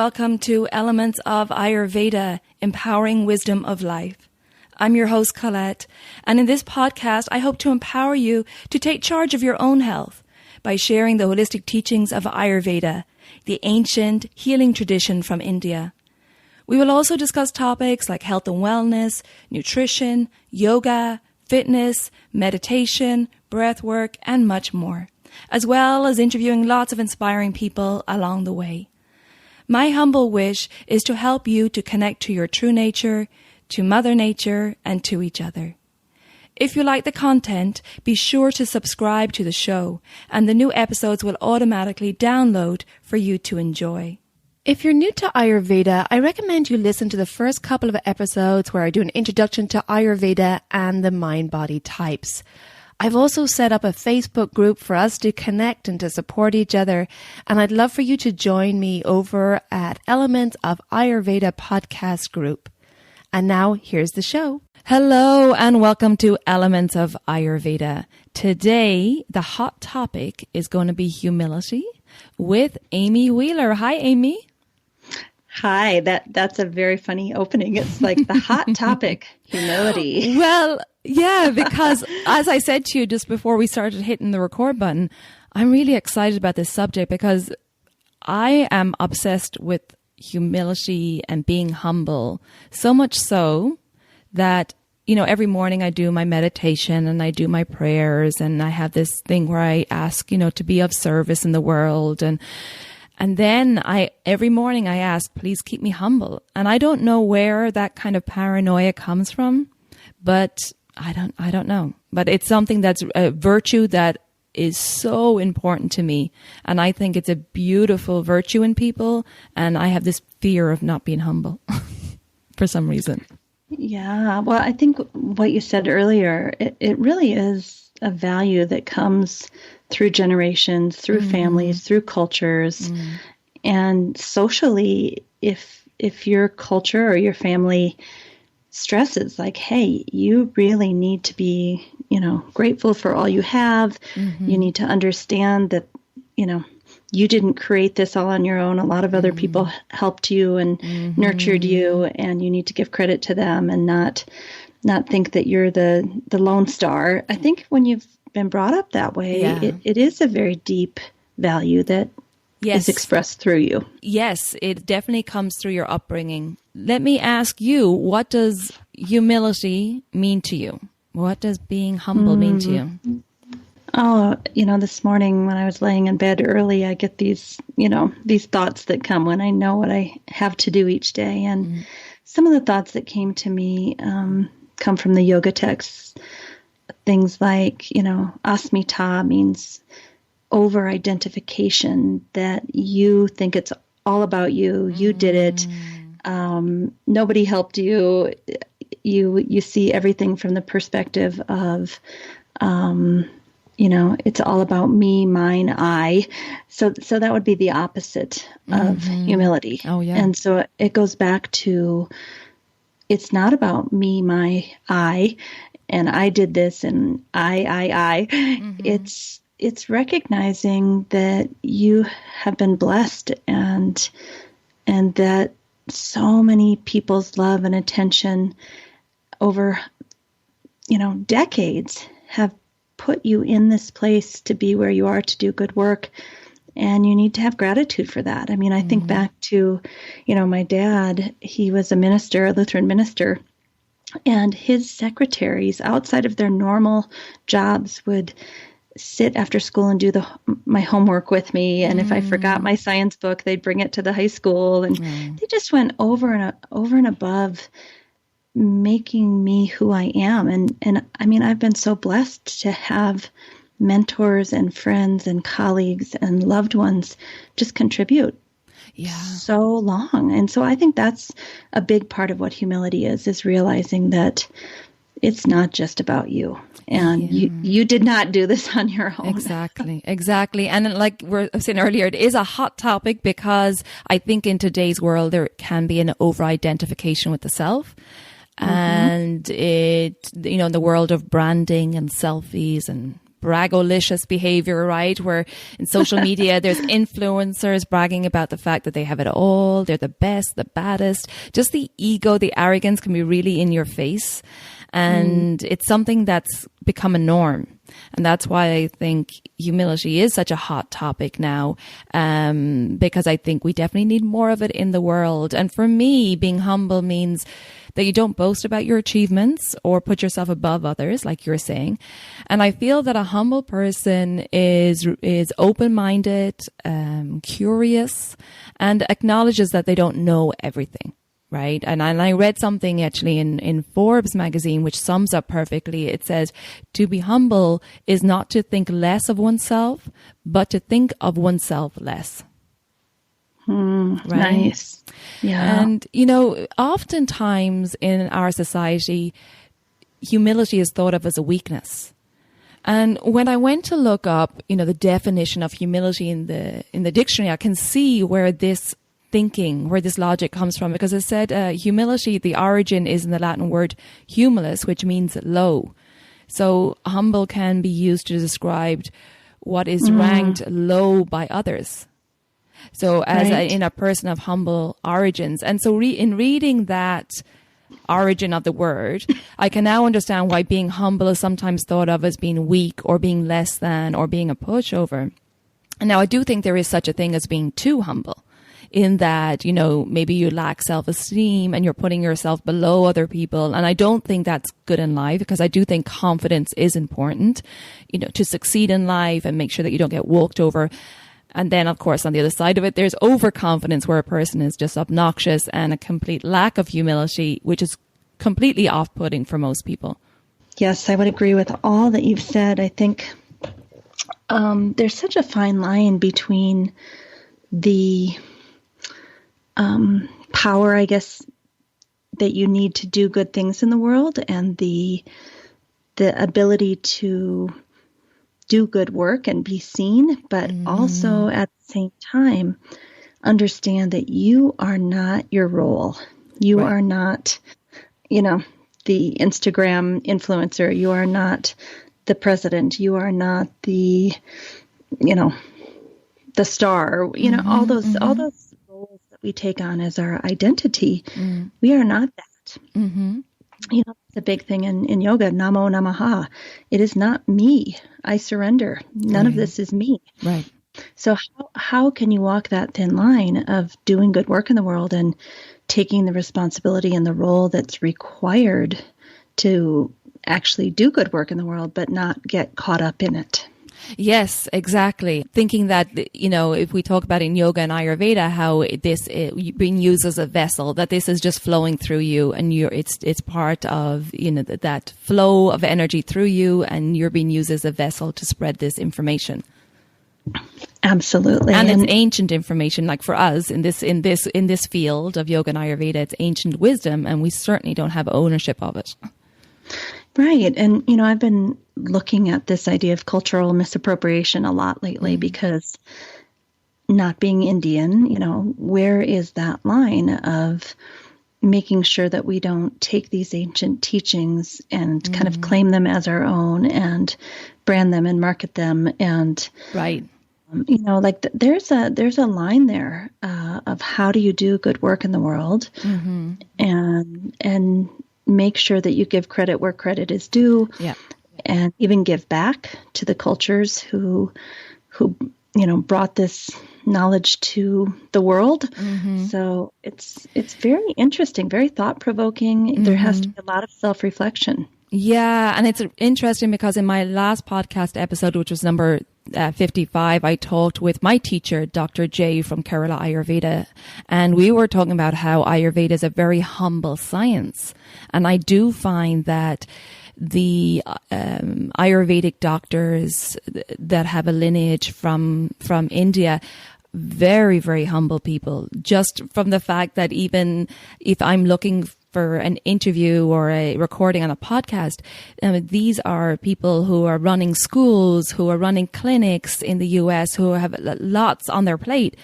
welcome to Elements of Ayurveda, Empowering Wisdom of Life. I'm your host, Colette, and in this podcast, I hope to empower you to take charge of your own health by sharing the holistic teachings of Ayurveda, the ancient healing tradition from India. We will also discuss topics like health and wellness, nutrition, yoga, fitness, meditation, breath work, and much more, as well as interviewing lots of inspiring people along the way. My humble wish is to help you to connect to your true nature, to Mother Nature, and to each other. If you like the content, be sure to subscribe to the show, and the new episodes will automatically download for you to enjoy. If you're new to Ayurveda, I recommend you listen to the first couple of episodes where I do an introduction to Ayurveda and the mind-body types. I've also set up a Facebook group for us to connect and to support each other, and I'd love for you to join me over at Elements of Ayurveda podcast group. And now here's the show. Hello and welcome to Elements of Ayurveda. Today, the hot topic is going to be humility with Amy Wheeler. Hi, Amy. Hi, that's a very funny opening. It's like the hot topic, humility. Well, yeah, because as I said to you just before we started hitting the record button, I'm really excited about this subject because I am obsessed with humility and being humble, so much so that, you know, every morning I do my meditation and I do my prayers and I have this thing where I ask, you know, to be of service in the world. And then every morning I ask, please keep me humble. And I don't know where that kind of paranoia comes from, but I don't know. But it's something that's a virtue that is so important to me. And I think it's a beautiful virtue in people. And I have this fear of not being humble for some reason. Yeah. Well, I think what you said earlier, it really is a value that comes through generations, through families, through cultures. And socially, if your culture or your family stresses like, hey, you really need to be, you know, grateful for all you have. You need to understand that, you know, you didn't create this all on your own. A lot of other people helped you and nurtured you, and you need to give credit to them and not think that you're the lone star. I think when you've been brought up that way, it is a very deep value that is expressed through you. Yes, it definitely comes through your upbringing. Let me ask you, what does humility mean to you? What does being humble mean to you? Oh, you know, this morning when I was laying in bed early, I get these thoughts that come when I know what I have to do each day. And some of the thoughts that came to me come from the yoga texts. Things like, you know, asmita means overidentification, that you think it's all about you. You did it. Nobody helped you. You see everything from the perspective of, you know, it's all about me, mine, I. So that would be the opposite of humility. Oh, yeah. And so it goes back to, it's not about me, my, I, and I did this and I. It's recognizing that you have been blessed and that so many people's love and attention over, you know, decades have put you in this place to be where you are, to do good work. And you need to have gratitude for that. I mean, I think back to, you know, my dad, he was a minister, a Lutheran minister, and his secretaries outside of their normal jobs would sit after school and do my homework with me. And if I forgot my science book, they'd bring it to the high school. And they just went over and above making me who I am. And I mean, I've been so blessed to have mentors and friends and colleagues and loved ones just contribute so long. And so I think that's a big part of what humility is realizing that it's not just about you. And you did not do this on your own. Exactly. And like we were saying earlier, it is a hot topic because I think in today's world, there can be an over-identification with the self. And it, you know, in the world of branding and selfies and bragolicious behavior, right? Where in social media, there's influencers bragging about the fact that they have it all. They're the best, the baddest. Just the ego, the arrogance can be really in your face. And it's something that's become a norm. And that's why I think humility is such a hot topic now, because I think we definitely need more of it in the world. And for me, being humble means that you don't boast about your achievements or put yourself above others, like you're saying. And I feel that a humble person is open-minded, curious, and acknowledges that they don't know everything. Right. And I read something actually in Forbes magazine, which sums up perfectly. It says, to be humble is not to think less of oneself, but to think of oneself less. Right? Nice. Yeah. And, you know, oftentimes in our society, humility is thought of as a weakness. And when I went to look up, you know, the definition of humility in the dictionary, I can see where this thinking, where this logic comes from, because it said humility, the origin is in the Latin word humilis, which means low. So humble can be used to describe what is ranked low by others. So as in a person of humble origins. And so in reading that origin of the word, I can now understand why being humble is sometimes thought of as being weak or being less than or being a pushover. And now I do think there is such a thing as being too humble, in that, you know, maybe you lack self-esteem and you're putting yourself below other people. And I don't think that's good in life, because I do think confidence is important, you know, to succeed in life and make sure that you don't get walked over. And then, of course, on the other side of it, there's overconfidence, where a person is just obnoxious, and a complete lack of humility, which is completely off-putting for most people. Yes, I would agree with all that you've said. I think there's such a fine line between the power, I guess, that you need to do good things in the world, and the ability to do good work and be seen, but also at the same time understand that you are not your role. You are not, you know, the Instagram influencer. You are not the president. You are not the, you know, the star. You know, all those roles that we take on as our identity. We are not that. You know, it's a big thing in yoga, Namo Namaha. It is not me. I surrender. None of this is me. Right. So how can you walk that thin line of doing good work in the world and taking the responsibility and the role that's required to actually do good work in the world, but not get caught up in it? Yes, exactly. Thinking that, you know, if we talk about in yoga and Ayurveda, how this being used as a vessel, that this is just flowing through you, and it's part of, you know, that flow of energy through you, and you're being used as a vessel to spread this information. Absolutely. And it's ancient information. Like for us in this field of yoga and Ayurveda, it's ancient wisdom, and we certainly don't have ownership of it. Right. And, you know, I've been looking at this idea of cultural misappropriation a lot lately, because not being Indian, you know, where is that line of making sure that we don't take these ancient teachings and kind of claim them as our own and brand them and market them? And, right. You know, like there's a line there of how do you do good work in the world, and make sure that you give credit where credit is due, and even give back to the cultures who you know brought this knowledge to the world. So it's very interesting, very thought provoking. There has to be a lot of self-reflection. Yeah, and it's interesting because in my last podcast episode, which was number 55, I talked with my teacher, Dr. Jay from Kerala Ayurveda, and we were talking about how Ayurveda is a very humble science. And I do find that the Ayurvedic doctors that have a lineage from India, very, very humble people, just from the fact that even if I'm looking for an interview or a recording on a podcast, these are people who are running schools, who are running clinics in the US, who have lots on their plate.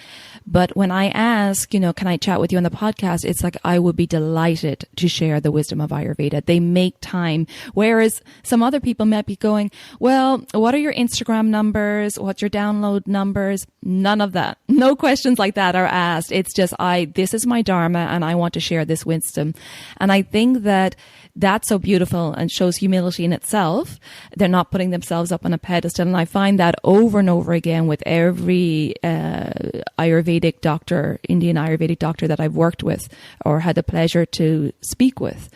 But when I ask, can I chat with you on the podcast? It's like, I would be delighted to share the wisdom of Ayurveda. They make time. Whereas some other people might be going, well, what are your Instagram numbers? What's your download numbers? None of that. No questions like that are asked. It's just, this is my dharma and I want to share this wisdom. And I think that that's so beautiful and shows humility in itself. They're not putting themselves up on a pedestal. And I find that over and over again with every Ayurvedic doctor, Indian Ayurvedic doctor that I've worked with or had the pleasure to speak with.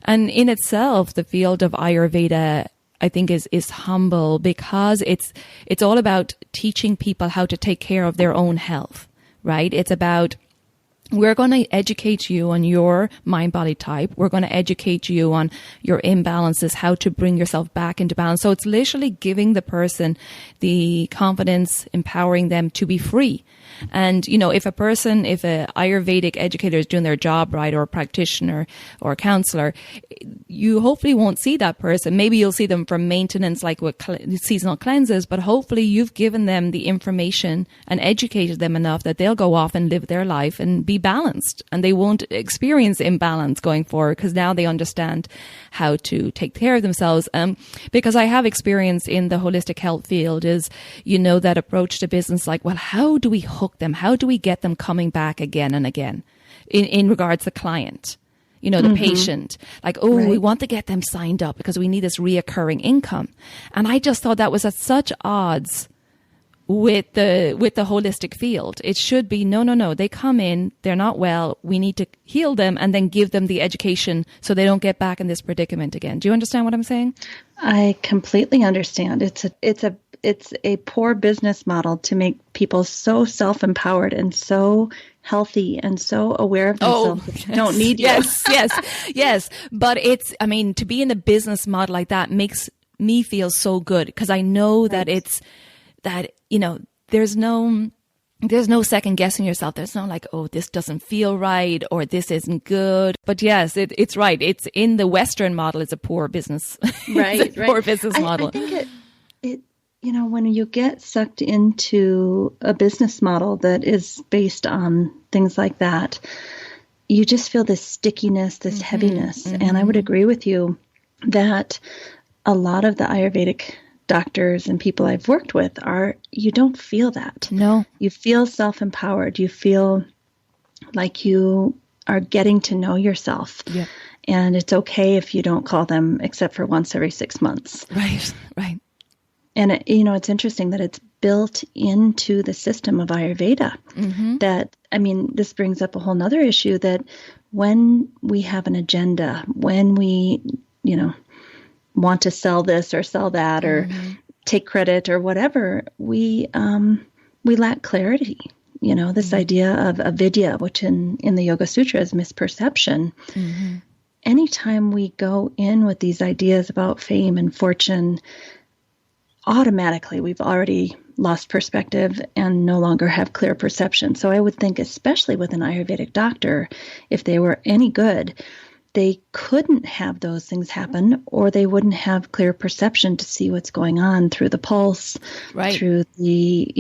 And in itself, the field of Ayurveda, I think is humble because it's all about teaching people how to take care of their own health, right? It's about, we're going to educate you on your mind-body type. We're going to educate you on your imbalances, how to bring yourself back into balance. So it's literally giving the person the confidence, empowering them to be free. And, if a Ayurvedic educator is doing their job right, or a practitioner or a counselor, you hopefully won't see that person. Maybe you'll see them for maintenance, like with seasonal cleanses, but hopefully you've given them the information and educated them enough that they'll go off and live their life and be balanced, and they won't experience imbalance going forward because now they understand how to take care of themselves. Because I have experience in the holistic health field is, that approach to business like, well, how do we hook them? How do we get them coming back again and again in regards to the client? The patient, like, right. We want to get them signed up because we need this reoccurring income. And I just thought that was at such odds with the holistic field. It should be, no. They come in, they're not well. We need to heal them and then give them the education so they don't get back in this predicament again. Do you understand what I'm saying? I completely understand. It's a poor business model to make people so self-empowered and so healthy and so aware of themselves that they don't need you. Yes. But to be in a business model like that makes me feel so good because I know right. that it's that, there's no second guessing yourself. There's no like, this doesn't feel right or this isn't good. But yes, it's right. It's in the Western model. It's a poor business, right? Poor business model. I think it when you get sucked into a business model that is based on things like that, you just feel this stickiness, this heaviness. Mm-hmm. And I would agree with you that a lot of the Ayurvedic doctors and people I've worked with you don't feel that. No. You feel self-empowered. You feel like you are getting to know yourself. Yeah. And it's okay if you don't call them except for once every 6 months. Right. And, it's interesting that it's built into the system of Ayurveda. Mm-hmm. That, this brings up a whole nother issue that when we have an agenda, when we, want to sell this or sell that or take credit or whatever, we lack clarity. This idea of avidya, which in the Yoga Sutra is misperception. Mm-hmm. Anytime we go in with these ideas about fame and fortune, automatically we've already lost perspective and no longer have clear perception. So I would think, especially with an Ayurvedic doctor, if they were any good, they couldn't have those things happen, or they wouldn't have clear perception to see what's going on through the pulse, right. through the,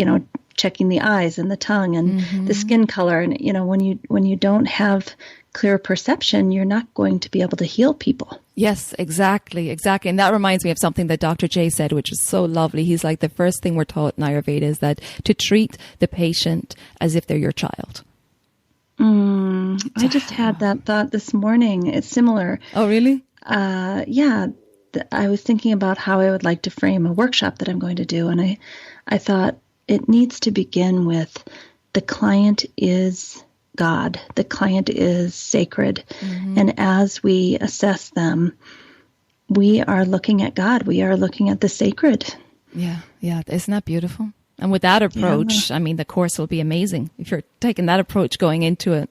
checking the eyes and the tongue and the skin color. And, when you don't have clear perception, you're not going to be able to heal people. Yes, exactly. And that reminds me of something that Dr. J said, which is so lovely. He's like, the first thing we're taught in Ayurveda is that to treat the patient as if they're your child. I just had that thought this morning. It's similar. Oh, really? Yeah. I was thinking about how I would like to frame a workshop that I'm going to do. And I thought it needs to begin with the client is God. The client is sacred. Mm-hmm. And as we assess them, we are looking at God. We are looking at the sacred. Yeah. Isn't that beautiful? And with that approach, the course will be amazing if you're taking that approach going into it.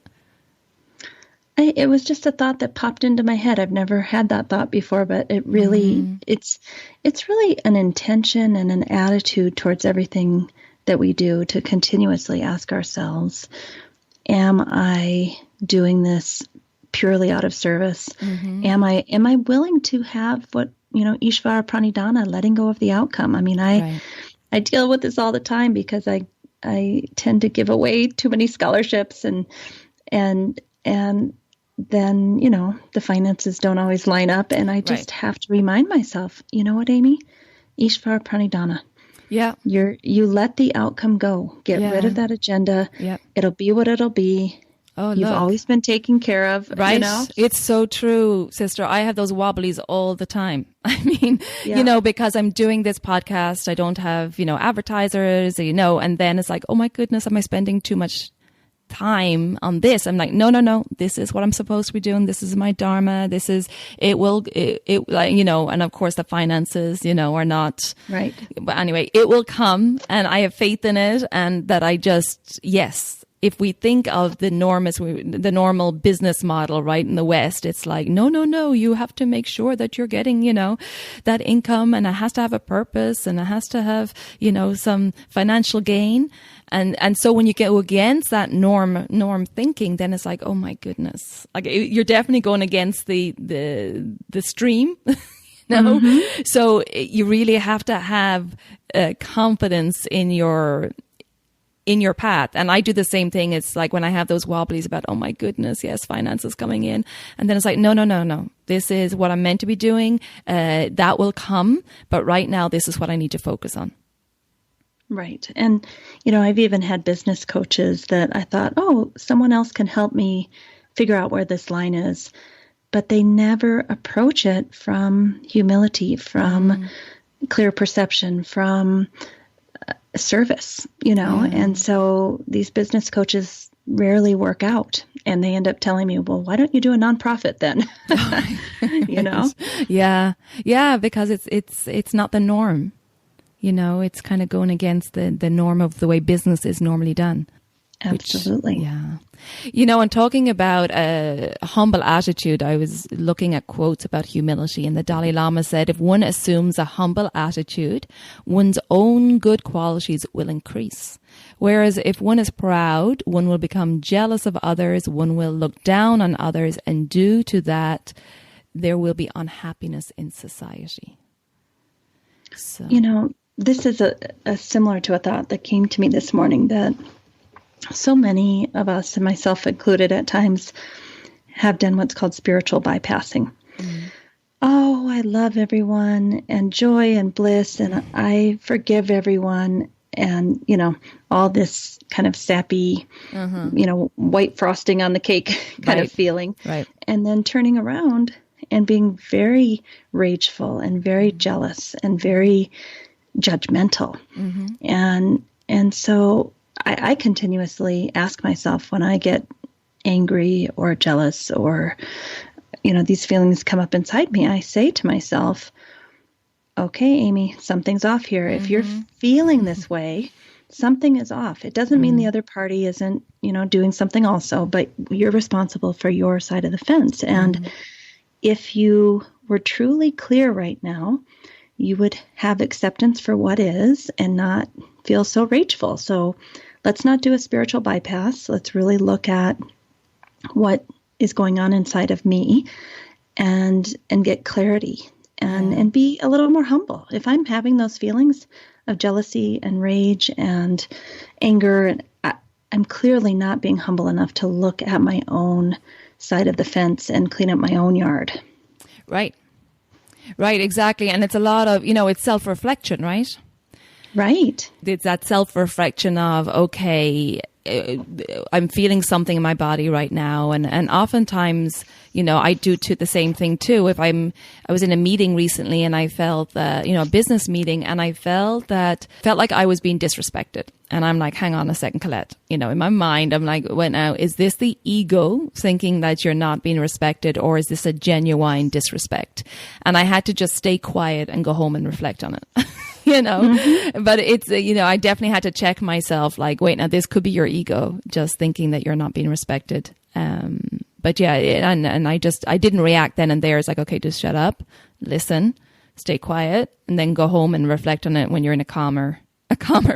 It was just a thought that popped into my head. I've never had that thought before, but it really, it's really an intention and an attitude towards everything that we do to continuously ask ourselves, am I doing this purely out of service? Am I willing to have what, Ishvara Pranidhana, letting go of the outcome? I mean, I deal with this all the time because I tend to give away too many scholarships and then, the finances don't always line up. And I just have to remind myself, you know what, Amy? Ishvara Pranidhana. Yeah. You let the outcome go. Get rid of that agenda. Yeah. It'll be what it'll be. Oh, you've always been taken care of, right? It's so true, sister. I have those wobblies all the time. I mean, because I'm doing this podcast, I don't have, advertisers, and then it's like, oh my goodness, am I spending too much time on this? I'm like, no, this is what I'm supposed to be doing. This is my dharma. This is, and of course the finances, are not right. But anyway, it will come, and I have faith in it, and that if we think of the normal business model, right, in the West, it's like, no, you have to make sure that you're getting, that income, and it has to have a purpose, and it has to have, some financial gain. And so when you go against that norm thinking, then it's like, oh my goodness, like you're definitely going against the stream. So you really have to have confidence in your path. And I do the same thing. It's like when I have those wobblies about, oh my goodness, yes, finance is coming in. And then it's like, no. This is what I'm meant to be doing. That will come. But right now, this is what I need to focus on. Right. And, I've even had business coaches that I thought, oh, someone else can help me figure out where this line is. But they never approach it from humility, from clear perception, from service, and so these business coaches rarely work out, and they end up telling me, well, why don't you do a nonprofit then? Yeah, because it's not the norm, it's kind of going against the norm of the way business is normally done. Absolutely. And talking about a humble attitude, I was looking at quotes about humility, and the Dalai Lama said, if one assumes a humble attitude, one's own good qualities will increase. Whereas if one is proud, one will become jealous of others, one will look down on others, and due to that, there will be unhappiness in society. So, this is a similar to a thought that came to me this morning, that so many of us, and myself included at times, have done what's called spiritual bypassing. Oh, I love everyone, and joy and bliss, and I forgive everyone, and, all this kind of sappy, white frosting on the cake kind of feeling. Right. And then turning around and being very rageful and very jealous and very judgmental. And so I continuously ask myself, when I get angry or jealous or, these feelings come up inside me, I say to myself, okay, Amy, something's off here. If you're feeling this way, something is off. It doesn't mean the other party isn't, doing something also, but you're responsible for your side of the fence. And if you were truly clear right now, you would have acceptance for what is and not feel so rageful. So let's not do a spiritual bypass. Let's really look at what is going on inside of me and get clarity and be a little more humble. If I'm having those feelings of jealousy and rage and anger, I'm clearly not being humble enough to look at my own side of the fence and clean up my own yard. Right, exactly. And it's a lot of, it's self-reflection, right? Right. It's that self-reflection of, okay, I'm feeling something in my body right now. And oftentimes, I do the same thing too. I was in a meeting recently and I felt that, a business meeting, and I felt like I was being disrespected. And I'm like, hang on a second, Colette. In my mind, I'm like, well, now, is this the ego thinking that you're not being respected, or is this a genuine disrespect? And I had to just stay quiet and go home and reflect on it. But it's, I definitely had to check myself, like, wait, now this could be your ego just thinking that you're not being respected. But yeah, and I didn't react then and there. It's like, okay, just shut up, listen, stay quiet, and then go home and reflect on it when you're in a calmer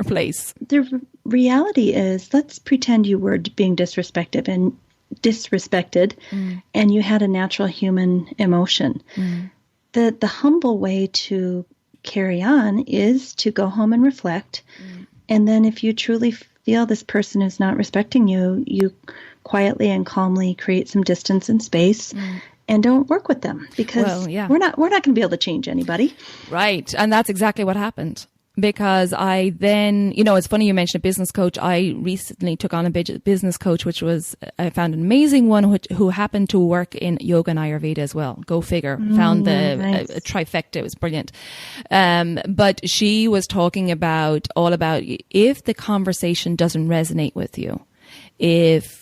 place. The reality is, let's pretend you were being disrespected disrespected, and you had a natural human emotion. The humble way to carry on is to go home and reflect. And then if you truly feel this person is not respecting you, you quietly and calmly create some distance and space and don't work with them, because we're not going to be able to change anybody. Right. And that's exactly what happened. Because I then, it's funny you mentioned a business coach. I recently took on a business coach, I found an amazing one who happened to work in yoga and Ayurveda as well. Go figure. Found nice. a trifecta. It was brilliant. But she was talking all about if the conversation doesn't resonate with you, if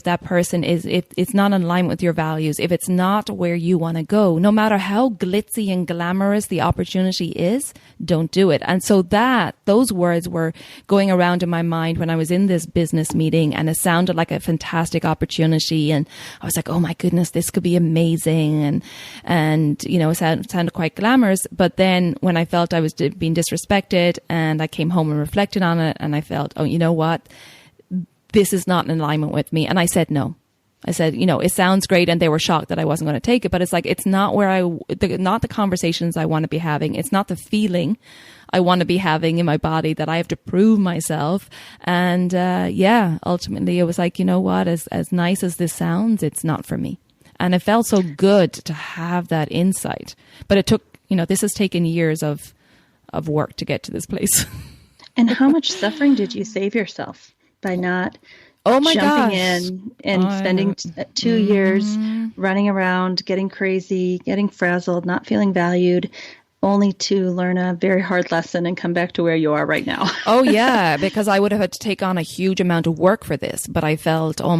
that person if it's not in alignment with your values, if it's not where you want to go, no matter how glitzy and glamorous the opportunity is, don't do it. And so those words were going around in my mind when I was in this business meeting, and it sounded like a fantastic opportunity. And I was like, oh my goodness, this could be amazing. And it sounded quite glamorous. But then when I felt I was being disrespected, and I came home and reflected on it, and I felt, oh, you know what? This is not in alignment with me. And I said no. I said, it sounds great. And they were shocked that I wasn't going to take it. But it's like, it's not not the conversations I want to be having. It's not the feeling I want to be having in my body that I have to prove myself. And ultimately it was like, you know what, as nice as this sounds, it's not for me. And it felt so good to have that insight. But it took, this has taken years of work to get to this place. And how much suffering did you save yourself by not jumping in and spending 2 years running around, getting crazy, getting frazzled, not feeling valued, only to learn a very hard lesson and come back to where you are right now? Oh, yeah, because I would have had to take on a huge amount of work for this. But I felt that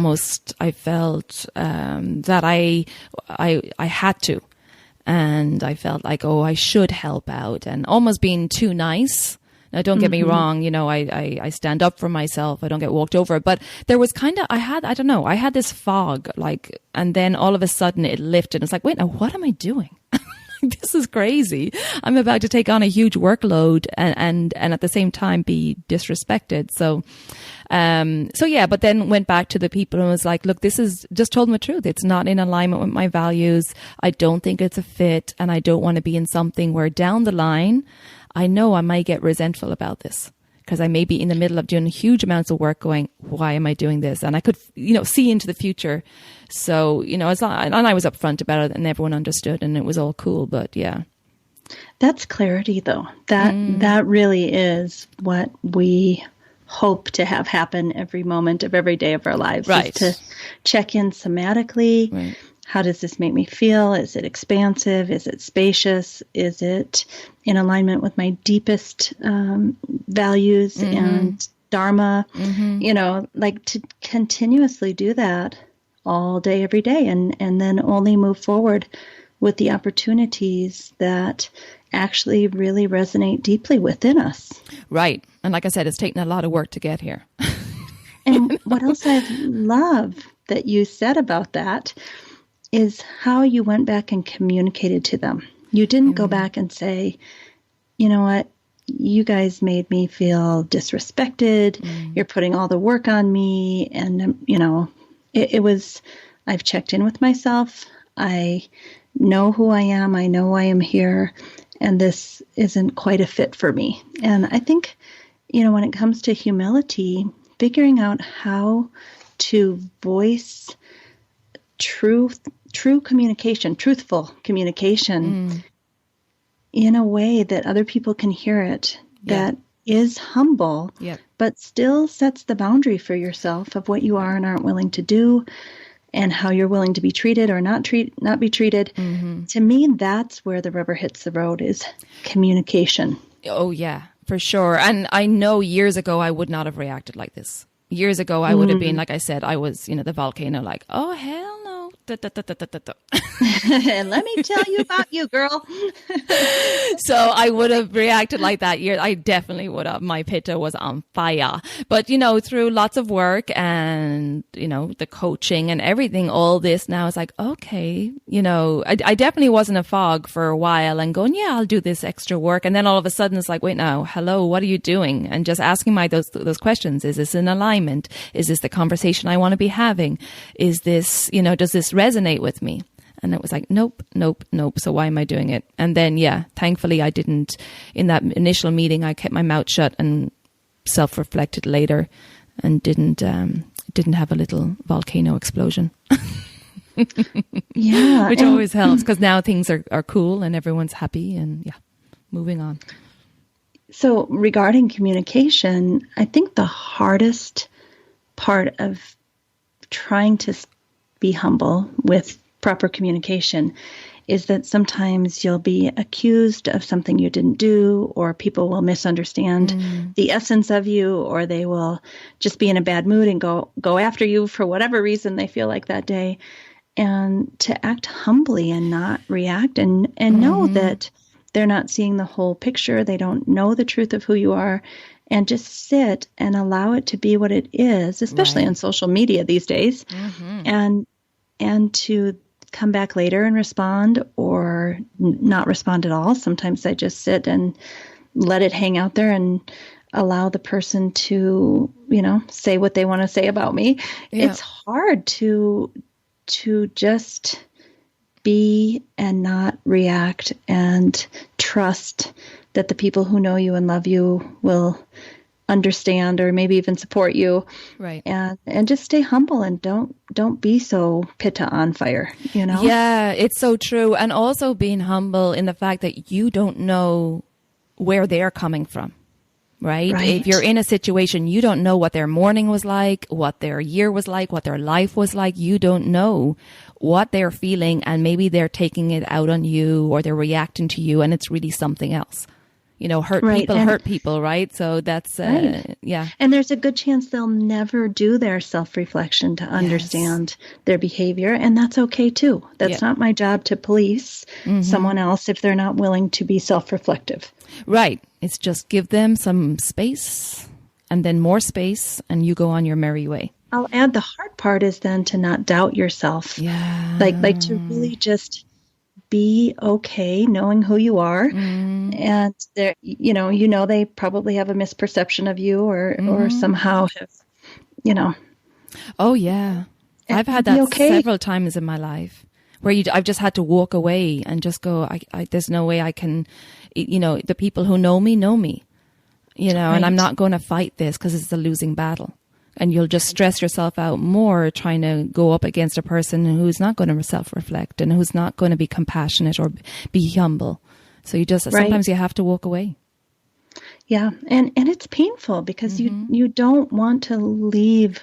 I had to. And I felt like, I should help out, and almost being too nice. Now, don't get me wrong, I stand up for myself. I don't get walked over. But there was I had this fog, and then all of a sudden it lifted. It's like, wait, now what am I doing? This is crazy. I'm about to take on a huge workload and at the same time be disrespected. So but then went back to the people and was like, look, just told them the truth. It's not in alignment with my values. I don't think it's a fit, and I don't want to be in something where down the line, I know I might get resentful about this, because I may be in the middle of doing huge amounts of work going, why am I doing this? And I could, see into the future. So, and I was upfront about it, and everyone understood, and it was all cool. But yeah. That's clarity, though. That really is what we hope to have happen every moment of every day of our lives. Right. Is to check in somatically. Right. How does this make me feel? Is it expansive? Is it spacious? Is it in alignment with my deepest values and dharma? To continuously do that all day, every day, and then only move forward with the opportunities that actually really resonate deeply within us. Right. And like I said, it's taken a lot of work to get here. And what else I love that you said about that is how you went back and communicated to them. You didn't go back and say, you know what, you guys made me feel disrespected. You're putting all the work on me. And, it was, I've checked in with myself. I know who I am. I know I am here. And this isn't quite a fit for me. And I think, when it comes to humility, figuring out how to voice true communication, truthful communication in a way that other people can hear it, that is humble, but still sets the boundary for yourself of what you are and aren't willing to do, and how you're willing to be treated or not be treated. To me, that's where the rubber hits the road, is communication. Oh, yeah, for sure. And I know years ago, I would not have reacted like this. Years ago, I would have been, like I said, I was, the volcano, like, oh, hell no. And let me tell you about you, girl. So I would have reacted like that. I definitely would have. My pitta was on fire. But, through lots of work and, the coaching and everything, all this now is like, okay, I definitely was in a fog for a while and going, yeah, I'll do this extra work. And then all of a sudden it's like, wait, now, hello, what are you doing? And just asking those questions. Is this in alignment? Is this the conversation I want to be having? Is this, does this resonate with me? And it was like, nope. So why am I doing it? And then, thankfully I didn't, in that initial meeting, I kept my mouth shut and self-reflected later and didn't have a little volcano explosion. Yeah. Which always helps because now things are cool and everyone's happy and moving on. So regarding communication, I think the hardest part of trying to be humble with proper communication is that sometimes you'll be accused of something you didn't do, or people will misunderstand the essence of you, or they will just be in a bad mood and go after you for whatever reason they feel like that day. And to act humbly and not react and know that they're not seeing the whole picture, they don't know the truth of who you are, and just sit and allow it to be what it is, especially on social media these days, and to come back later and respond or not respond at all. Sometimes I just sit and let it hang out there and allow the person to, say what they want to say about me. Yeah. It's hard to just be and not react and trust that the people who know you and love you will understand or maybe even support you. Right. And just stay humble and don't be so pitta on fire, Yeah, it's so true. And also being humble in the fact that you don't know where they're coming from. Right? If you're in a situation, you don't know what their morning was like, what their year was like, what their life was like. You don't know what they're feeling, and maybe they're taking it out on you or they're reacting to you and it's really something else. Hurt people, right? So that's, yeah. And there's a good chance they'll never do their self-reflection to understand their behavior. And that's okay too. That's not my job to police someone else if they're not willing to be self-reflective. Right. It's just give them some space and then more space and you go on your merry way. I'll add the hard part is then to not doubt yourself. Yeah. Like to really just be okay knowing who you are. And there, they probably have a misperception of you or somehow have, Oh yeah. I've had that several times in my life where I've just had to walk away and just go, there's no way I can, the people who know me, and I'm not going to fight this because it's a losing battle. And you'll just stress yourself out more trying to go up against a person who's not going to self-reflect and who's not going to be compassionate or be humble. So sometimes you have to walk away. Yeah. And it's painful because you don't want to leave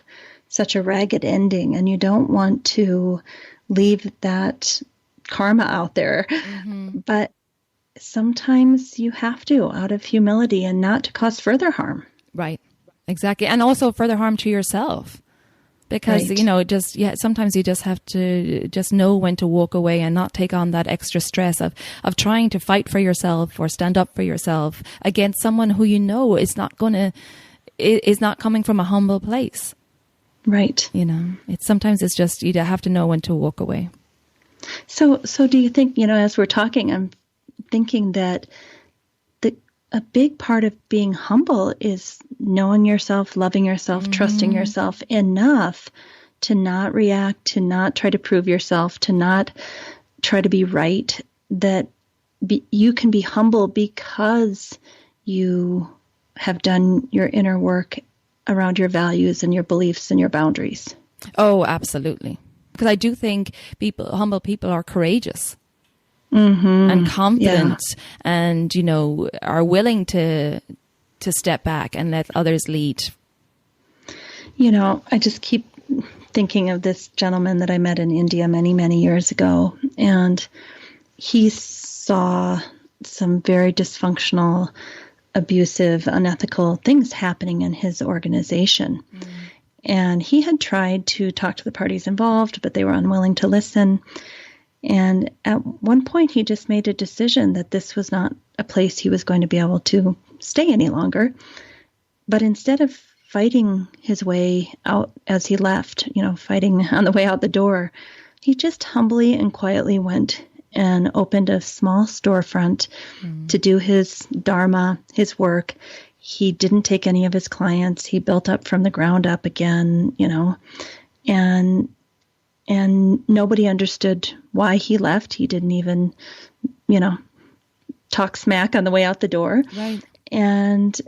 such a ragged ending and you don't want to leave that karma out there. But sometimes you have to out of humility and not to cause further harm. Right. Exactly. And also further harm to yourself because, sometimes you just have to just know when to walk away and not take on that extra stress of trying to fight for yourself or stand up for yourself against someone who is not coming from a humble place. Right. It's just, you have to know when to walk away. So do you think, as we're talking, I'm thinking that a big part of being humble is knowing yourself, loving yourself, trusting yourself enough to not react, to not try to prove yourself, to not try to be right, that you can be humble because you have done your inner work around your values and your beliefs and your boundaries. Oh, absolutely. Because I do think humble people are courageous. And confident and, are willing to step back and let others lead. I just keep thinking of this gentleman that I met in India many, many years ago. And he saw some very dysfunctional, abusive, unethical things happening in his organization. And he had tried to talk to the parties involved, but they were unwilling to listen. And at one point, he just made a decision that this was not a place he was going to be able to stay any longer. But instead of fighting his way out as he left, fighting on the way out the door, he just humbly and quietly went and opened a small storefront to do his dharma, his work. He didn't take any of his clients. He built up from the ground up again, and nobody understood why he left. He didn't even, talk smack on the way out the door. Right. And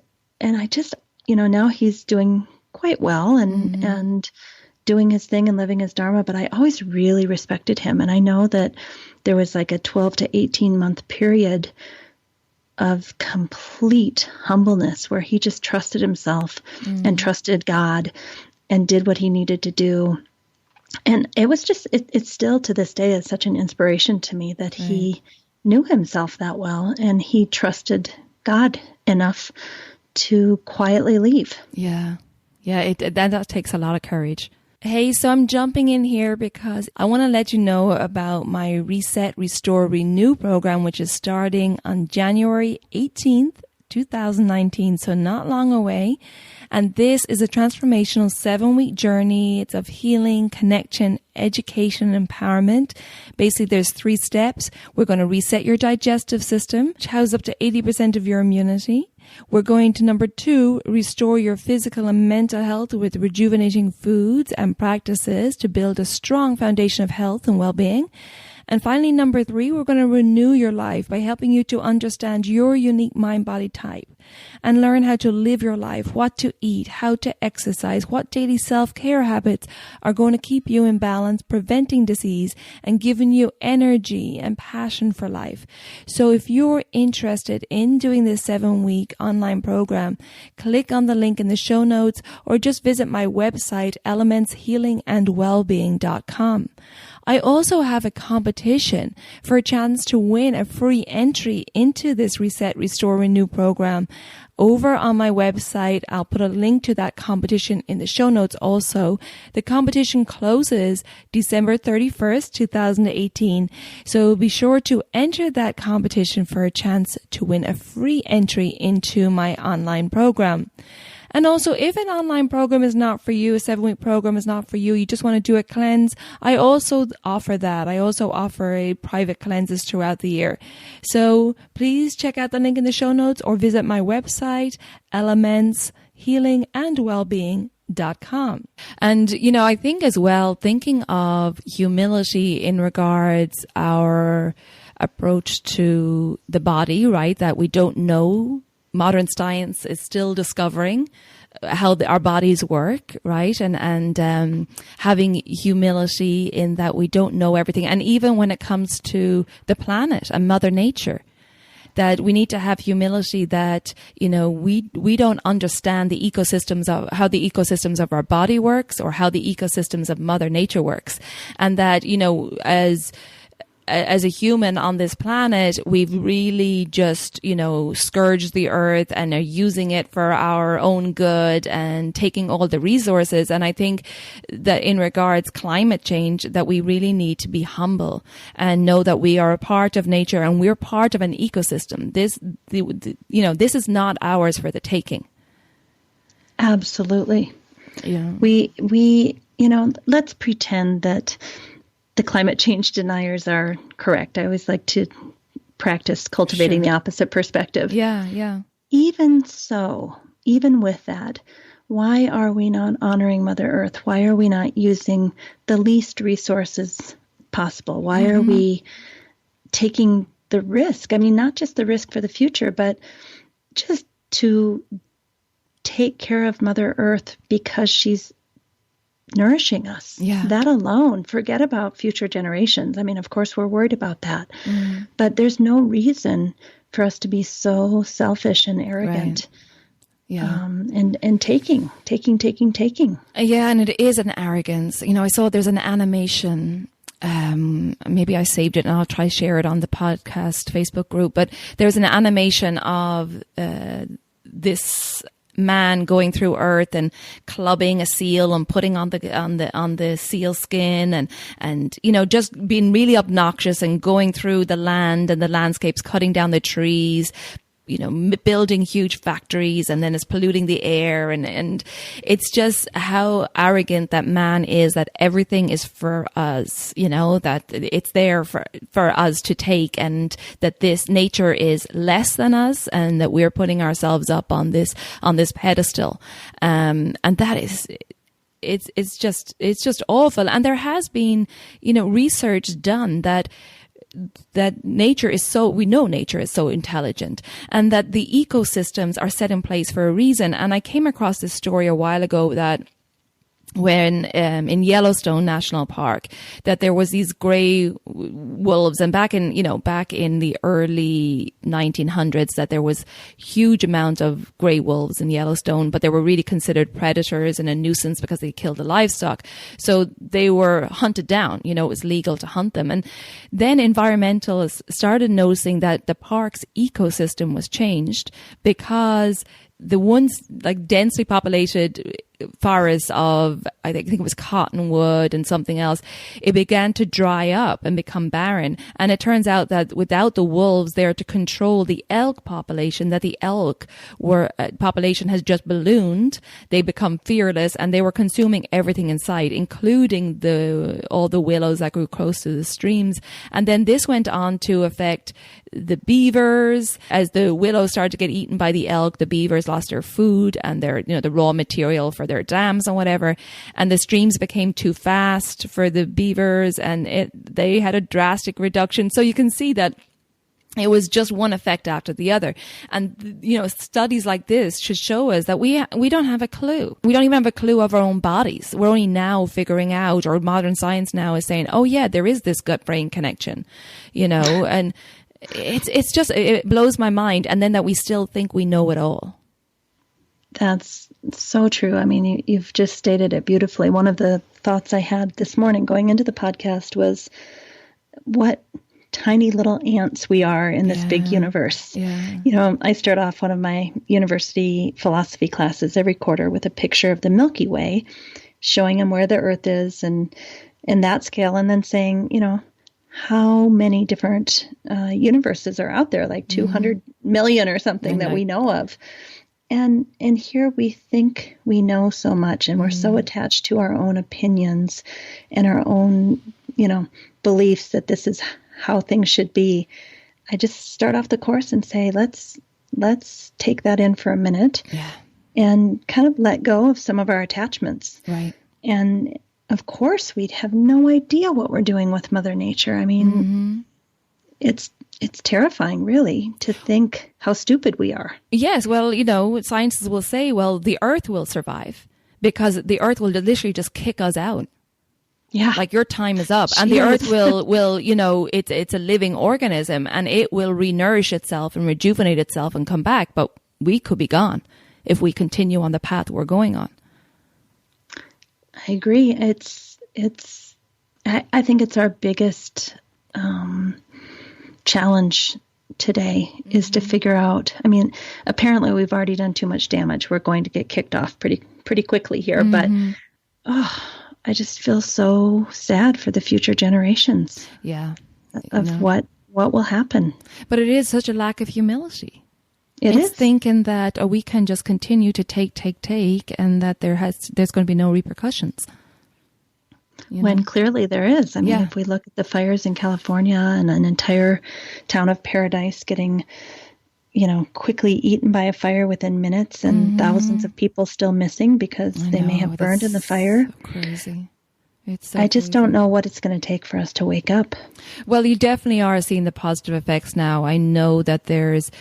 I just, now he's doing quite well and doing his thing and living his dharma, but I always really respected him. And I know that there was like a 12 to 18 month period of complete humbleness where he just trusted himself and trusted God and did what he needed to do. And it was just, it's still to this day is such an inspiration to me that he knew himself that well and he trusted God enough to quietly leave. Yeah. Yeah. That takes a lot of courage. Hey, so I'm jumping in here because I want to let you know about my Reset, Restore, Renew program, which is starting on January 18th, 2019. So not long away. And this is a transformational 7-week journey. It's of healing, connection, education, and empowerment. Basically, there's 3 steps. We're going to reset your digestive system, which houses up to 80% of your immunity. We're going to, number 2, restore your physical and mental health with rejuvenating foods and practices to build a strong foundation of health and well-being. And finally, number 3, we're going to renew your life by helping you to understand your unique mind-body type and learn how to live your life, what to eat, how to exercise, what daily self-care habits are going to keep you in balance, preventing disease, and giving you energy and passion for life. So if you're interested in doing this 7-week online program, click on the link in the show notes or just visit my website, elementshealingandwellbeing.com. I also have a competition for a chance to win a free entry into this Reset, Restore, Renew program. Over on my website, I'll put a link to that competition in the show notes also. The competition closes December 31st, 2018. So be sure to enter that competition for a chance to win a free entry into my online program. And also, if an online program is not for you, a 7-week program is not for you, you just want to do a cleanse, I also offer that. I also offer a private cleanses throughout the year. So please check out the link in the show notes or visit my website, elementshealingandwellbeing.com. And, I think as well, thinking of humility in regards our approach to the body, right, that we don't know. Modern science is still discovering how our bodies work, right? And having humility in that we don't know everything. And even when it comes to the planet and Mother Nature, that we need to have humility that, we don't understand the ecosystems of how the ecosystems of our body works or how the ecosystems of Mother Nature works. And that, as a human on this planet, we've really just, scourged the earth and are using it for our own good and taking all the resources. And I think that in regards climate change, that we really need to be humble and know that we are a part of nature and we're part of an ecosystem. This is not ours for the taking. Absolutely. Yeah. We let's pretend that the climate change deniers are correct. I always like to practice cultivating the opposite perspective. Yeah. Even so, even with that, why are we not honoring Mother Earth? Why are we not using the least resources possible? Why are we taking the risk? I mean, not just the risk for the future, but just to take care of Mother Earth because she's nourishing us. Yeah. That alone, forget about future generations. I mean, of course, we're worried about that. But there's no reason for us to be so selfish and arrogant. Right. Yeah. And taking. Yeah, and it is an arrogance. I saw there's an animation. Maybe I saved it and I'll try share it on the podcast Facebook group. But there's an animation of this man going through earth and clubbing a seal and putting on the seal skin and just being really obnoxious and going through the land and the landscapes, cutting down the trees, building huge factories, and then it's polluting the air. And it's just how arrogant that man is, that everything is for us, that it's there for us to take, and that this nature is less than us, and that we're putting ourselves up on this pedestal. And that is, it's just awful. And there has been, research done that nature is we know nature is so intelligent, and that the ecosystems are set in place for a reason. And I came across this story a while ago that when in Yellowstone National Park, that there was these gray wolves, and back in the early 1900s, that there was huge amount of gray wolves in Yellowstone, but they were really considered predators and a nuisance because they killed the livestock. So they were hunted down. It was legal to hunt them. And then environmentalists started noticing that the park's ecosystem was changed because the ones like densely populated forests of, I think it was cottonwood and something else, it began to dry up and become barren. And it turns out that without the wolves there to control the elk population, that the elk population has just ballooned. They become fearless, and they were consuming everything in sight, including all the willows that grew close to the streams. And then this went on to affect the beavers. As the willows started to get eaten by the elk, the beavers lost their food and their, the raw material for their dams and whatever. And the streams became too fast for the beavers, and they had a drastic reduction. So you can see that it was just one effect after the other. And, studies like this should show us that we don't have a clue. We don't even have a clue of our own bodies. We're only now figuring out, or modern science now is saying, oh yeah, there is this gut-brain connection, and it's just, it blows my mind. And then that we still think we know it all. That's so true. I mean, you've just stated it beautifully. One of the thoughts I had this morning going into the podcast was what tiny little ants we are in this big universe. Yeah. I start off one of my university philosophy classes every quarter with a picture of the Milky Way, showing them where the Earth is and in that scale, and then saying, how many different universes are out there, like 200 million or something that we know of. And here we think we know so much, and we're so attached to our own opinions and our own, beliefs that this is how things should be. I just start off the course and say, let's take that in for a minute and kind of let go of some of our attachments. Right. And of course, we'd have no idea what we're doing with Mother Nature. I mean, it's terrifying, really, to think how stupid we are. Yes, well, scientists will say, well, the Earth will survive because the Earth will literally just kick us out. Yeah. Like your time is up. And the Earth will it's a living organism, and it will renourish itself and rejuvenate itself and come back. But we could be gone if we continue on the path we're going on. I agree. I think it's our biggest challenge today is to figure out, apparently we've already done too much damage. We're going to get kicked off pretty quickly here, but I just feel so sad for the future generations. Yeah. Of what will happen. But it is such a lack of humility. It's thinking that we can just continue to take, and that there's going to be no repercussions. When clearly there is. If we look at the fires in California and an entire town of Paradise getting, quickly eaten by a fire within minutes, and thousands of people still missing because they may have burned in the fire. So crazy. I just don't know what it's going to take for us to wake up. Well, you definitely are seeing the positive effects now. I know that there's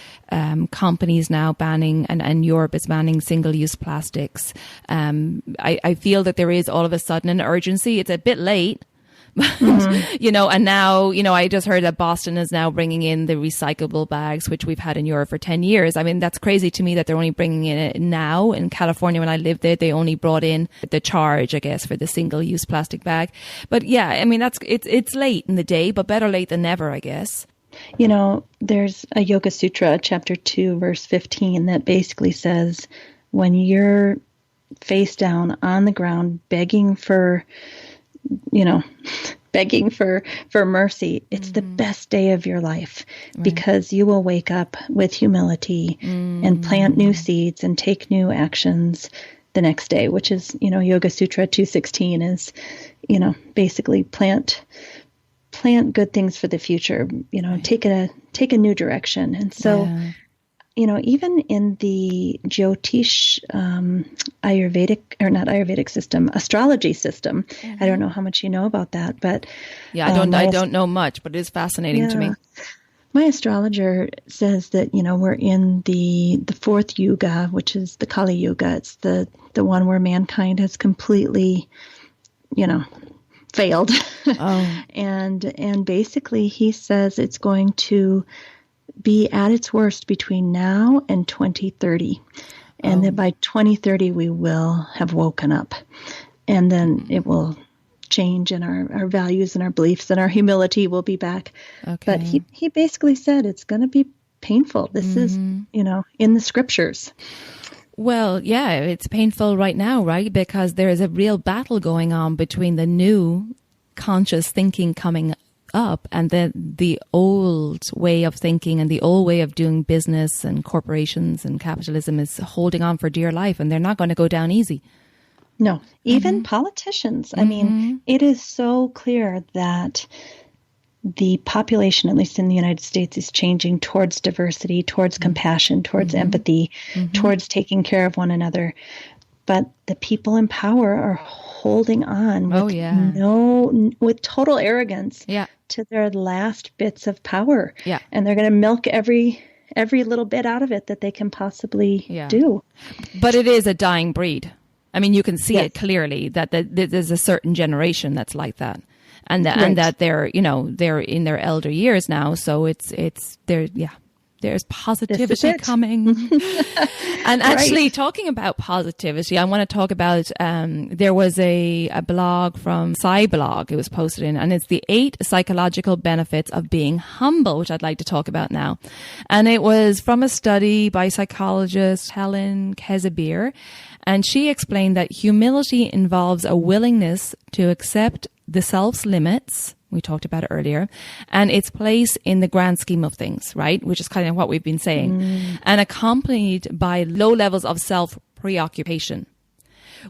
companies now banning, and Europe is banning single-use plastics. I feel that there is all of a sudden an urgency. It's a bit late. And now, I just heard that Boston is now bringing in the recyclable bags, which we've had in Europe for 10 years. That's crazy to me that they're only bringing in it now. In California, when I lived there, they only brought in the charge, I guess, for the single-use plastic bag. But yeah, it's late in the day, but better late than never, I guess. There's a Yoga Sutra, chapter 2, verse 15, that basically says, when you're face down on the ground, begging for, begging for mercy, it's the best day of your life, because you will wake up with humility and plant new seeds and take new actions the next day, which is, Yoga Sutra 216 is, basically plant good things for the future, take a new direction. And so, even in the Jyotish Ayurvedic, or not Ayurvedic system, astrology system, I don't know how much you know about that, but I don't know much, but it is fascinating to me. My astrologer says that, we're in the fourth yuga, which is the Kali Yuga. It's the one where mankind has completely, failed. Oh. And basically he says it's going to be at its worst between now and 2030. And that by 2030 we will have woken up. And then it will change, and our values and our beliefs and our humility will be back. Okay. But he basically said it's going to be painful. This is, in the scriptures. Well, yeah, it's painful right now, right? Because there is a real battle going on between the new conscious thinking coming up and then the old way of thinking and the old way of doing business, and corporations and capitalism is holding on for dear life, and they're not going to go down easy. No, even politicians. I mean, it is so clear that the population, at least in the United States, is changing towards diversity, towards compassion, towards empathy, towards taking care of one another. But the people in power are holding on with with total arrogance to their last bits of power. Yeah. And they're going to milk every little bit out of it that they can possibly do. But it is a dying breed. I mean, you can see it clearly that there's a certain generation that's like that, and that they're they're in their elder years now. So there's positivity coming. And actually, talking about positivity, I want to talk about there was a blog from SciBlog. It was posted in, and it's the 8 psychological benefits of being humble, which I'd like to talk about now. And it was from a study by psychologist Helen Kezabir. And she explained that humility involves a willingness to accept the self's limits, we talked about it earlier, and its place in the grand scheme of things, right? Which is kind of what we've been saying. And accompanied by low levels of self-preoccupation,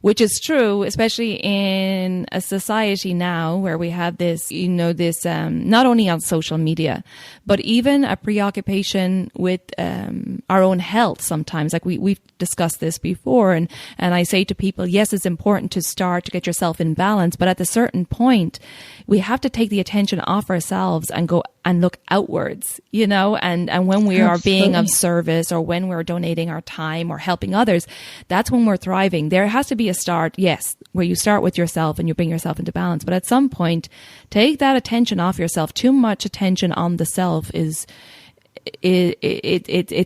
which is true, especially in a society now where we have this, not only on social media, but even a preoccupation with our own health sometimes. Like we've discussed this before, and I say to people, yes, it's important to start to get yourself in balance, but at a certain point, we have to take the attention off ourselves and go and look outwards, and when we are being of service, or when we're donating our time or helping others, that's when we're thriving. There has to be a start, yes, where you start with yourself and you bring yourself into balance. But at some point, take that attention off yourself. Too much attention on the self it's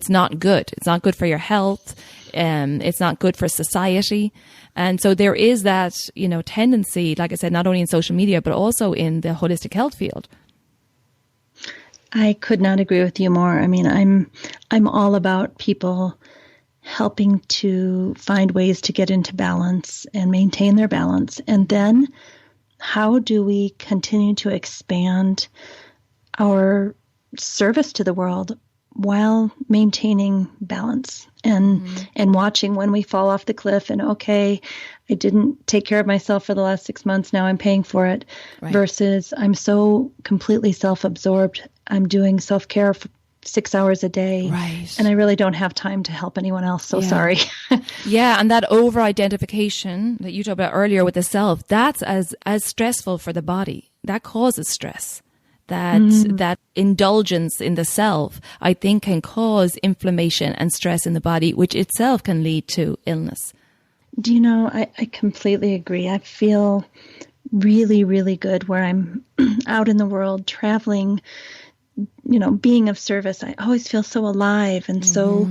not good. It's not good for your health. It's not good for society. And so there is that, tendency, like I said, not only in social media, but also in the holistic health field. I could not agree with you more. I mean, I'm all about people helping to find ways to get into balance and maintain their balance. And then how do we continue to expand our service to the world while maintaining balance and watching when we fall off the cliff and, okay, I didn't take care of myself for the last 6 months. Now I'm paying for it, versus I'm so completely self-absorbed. I'm doing self-care for 6 hours a day, and I really don't have time to help anyone else. So sorry. And that over-identification that you talked about earlier with the self, that's as stressful for the body. That causes stress. That indulgence in the self, I think, can cause inflammation and stress in the body, which itself can lead to illness. Do you know, I completely agree. I feel really, really good where I'm out in the world traveling, being of service. I always feel so alive and so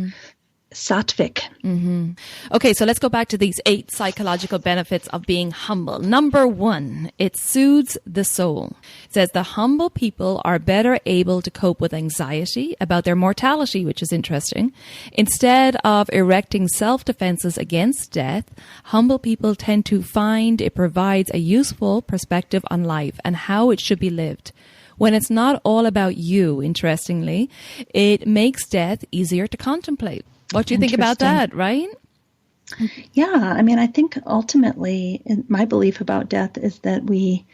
sattvic. Mm-hmm. Okay, so let's go back to these 8 psychological benefits of being humble. Number 1, it soothes the soul. It says the humble people are better able to cope with anxiety about their mortality, which is interesting. Instead of erecting self-defenses against death, humble people tend to find it provides a useful perspective on life and how it should be lived. When it's not all about you, interestingly, it makes death easier to contemplate. What do you think about that, right? Yeah, I mean, I think ultimately, my belief about death is that we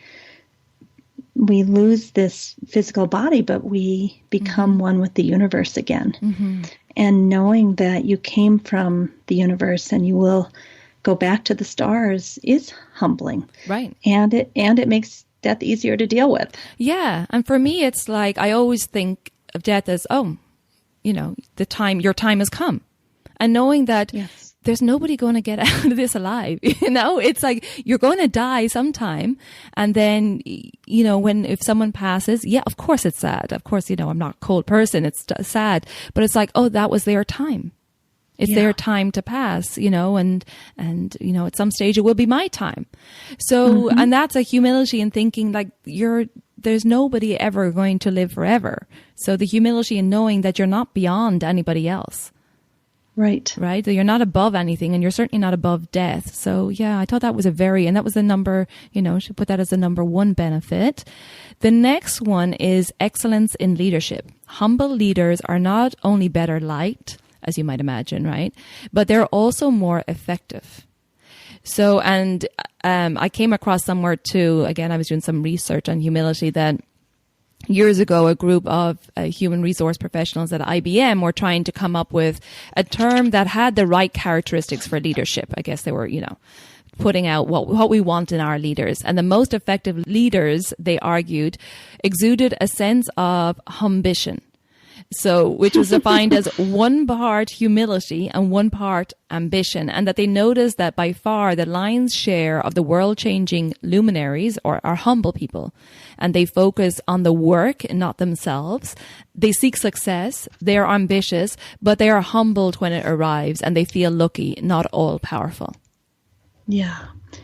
lose this physical body, but we become one with the universe again. Mm-hmm. And knowing that you came from the universe and you will go back to the stars is humbling. Right. And it makes death easier to deal with. Yeah. And for me, it's like, I always think of death as, your time has come. And knowing that there's nobody going to get out of this alive, it's like you're going to die sometime. And then, if someone passes, of course it's sad. Of course, I'm not a cold person. It's sad, but it's like, oh, that was their time. It's their time to pass, and at some stage it will be my time. So, and that's a humility in thinking like there's nobody ever going to live forever. So the humility in knowing that you're not beyond anybody else. Right. Right. That you're not above anything and you're certainly not above death. So yeah, I thought that was and that was the number, should put that as the number 1 benefit. The next one is excellence in leadership. Humble leaders are not only better liked, as you might imagine, right? But they're also more effective. So, and I came across somewhere too, again, I was doing some research on humility that years ago, a group of human resource professionals at IBM were trying to come up with a term that had the right characteristics for leadership. I guess they were, putting out what we want in our leaders. And the most effective leaders, they argued, exuded a sense of humbition. So, which was defined as 1 part humility and 1 part ambition. And that they noticed that by far the lion's share of the world-changing luminaries are humble people. And they focus on the work and not themselves. They seek success. They are ambitious, but they are humbled when it arrives and they feel lucky, not all powerful. Yeah.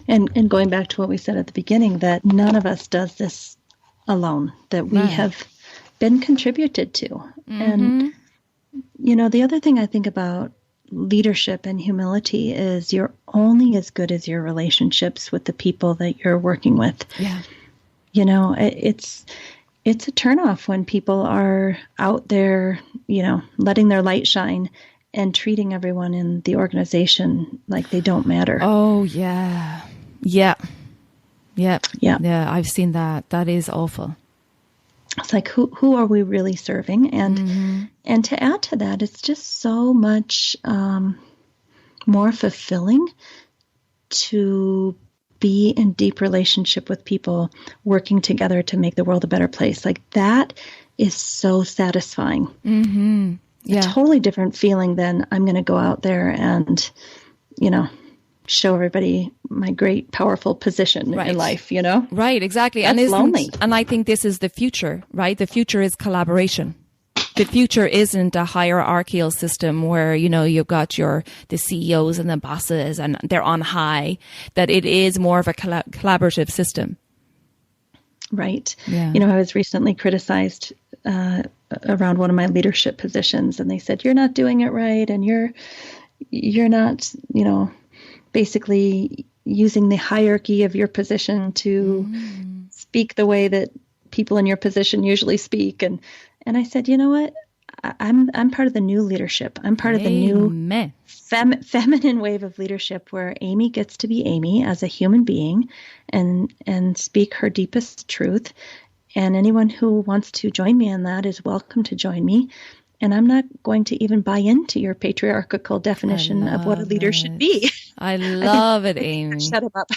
And going back to what we said at the beginning, that none of us does this alone, that we have been contributed to. Mm-hmm. And, the other thing I think about leadership and humility is you're only as good as your relationships with the people that you're working with. Yeah. It's a turnoff when people are out there, letting their light shine and treating everyone in the organization like they don't matter. Oh, yeah. Yeah. Yeah. Yeah. Yeah. I've seen that. That is awful. It's like, who are we really serving? And to add to that, it's just so much more fulfilling to be in deep relationship with people working together to make the world a better place. Like that is so satisfying. Mm-hmm. Yeah. A totally different feeling than I'm going to go out there and, show everybody my great, powerful position in life, Right, exactly. That's lonely. And I think this is the future, right? The future is collaboration. The future isn't a hierarchical system where, you've got the CEOs and the bosses and they're on high, that it is more of a collaborative system. Right. Yeah. I was recently criticized around one of my leadership positions, and they said, you're not doing it right. And you're not, basically using the hierarchy of your position to speak the way that people in your position usually speak. And I said, you know what? I'm part of the new leadership. I'm part of the new feminine wave of leadership where Amy gets to be Amy as a human being and speak her deepest truth. And anyone who wants to join me in that is welcome to join me. And I'm not going to even buy into your patriarchal definition of what a leader should be. I love it, Amy. Shut him up.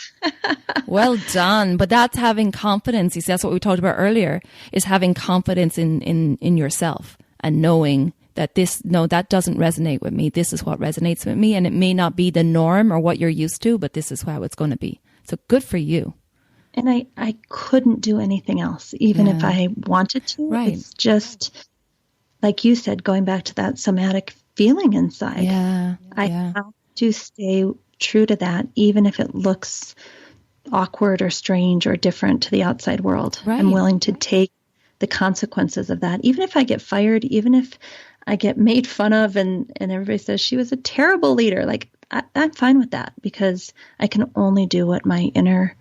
Well done. But that's having confidence. You see, that's what we talked about earlier, is having confidence in yourself and knowing that that doesn't resonate with me. This is what resonates with me. And it may not be the norm or what you're used to, but this is how it's going to be. So good for you. And I couldn't do anything else, even if I wanted to. Right. It's just, like you said, going back to that somatic feeling inside. Yeah. I have to stay true to that, even if it looks awkward or strange or different to the outside world. Right. I'm willing to take the consequences of that, even if I get fired, even if I get made fun of and everybody says she was a terrible leader. Like, I'm fine with that, because I can only do what my inner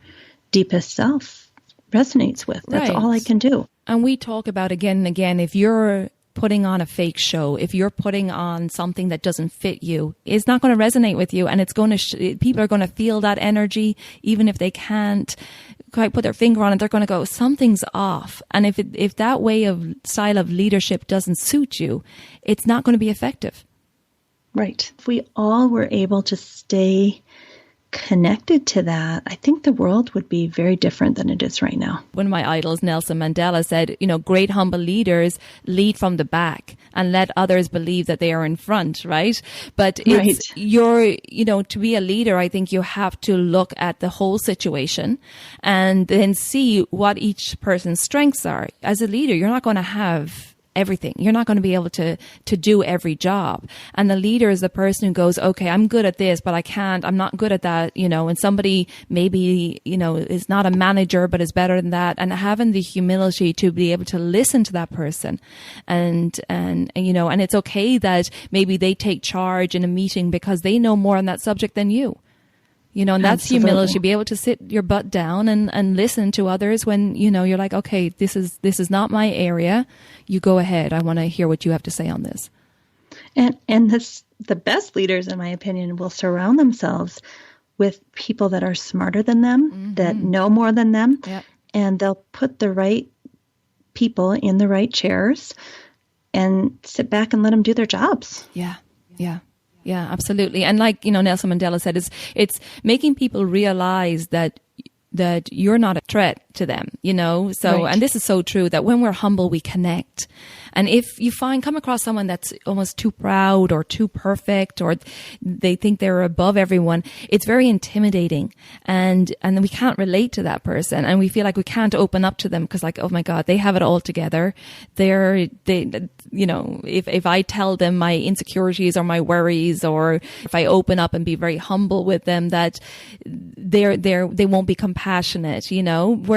deepest self resonates with. That's Right. all I can do. And we talk about again and again, if you're putting on a fake show, if you're putting on something that doesn't fit you, it's not going to resonate with you, and it's going to people are going to feel that energy, even if they can't quite put their finger on it. They're going to go, something's off. And if that way of style of leadership doesn't suit you, it's not going to be effective. Right. If we all were able to stay connected to that, I think the world would be very different than it is right now. One of my idols, Nelson Mandela, said, great humble leaders lead from the back and let others believe that they are in front, right? But it's to be a leader, I think you have to look at the whole situation and then see what each person's strengths are. As a leader, you're not going to have everything. You're not going to be able to do every job. And the leader is the person who goes, okay, I'm good at this, but I'm not good at that, and somebody maybe, is not a manager, but is better than that. And having the humility to be able to listen to that person and it's okay that maybe they take charge in a meeting because they know more on that subject than you. And that's Absolutely. humility, be able to sit your butt down and listen to others when, you're like, okay, this is not my area. You go ahead. I want to hear what you have to say on this. And the best leaders, in my opinion, will surround themselves with people that are smarter than them, that know more than them, and they'll put the right people in the right chairs and sit back and let them do their jobs. Yeah. Yeah, absolutely. And like, Nelson Mandela said, it's making people realize that you're not a threat to them, So, Right. And this is so true, that when we're humble, we connect. And if you come across someone that's almost too proud or too perfect, or they think they're above everyone, it's very intimidating. And then we can't relate to that person. And we feel like we can't open up to them because, like, oh my God, they have it all together. If I tell them my insecurities or my worries, or if I open up and be very humble with them, that they won't be compassionate,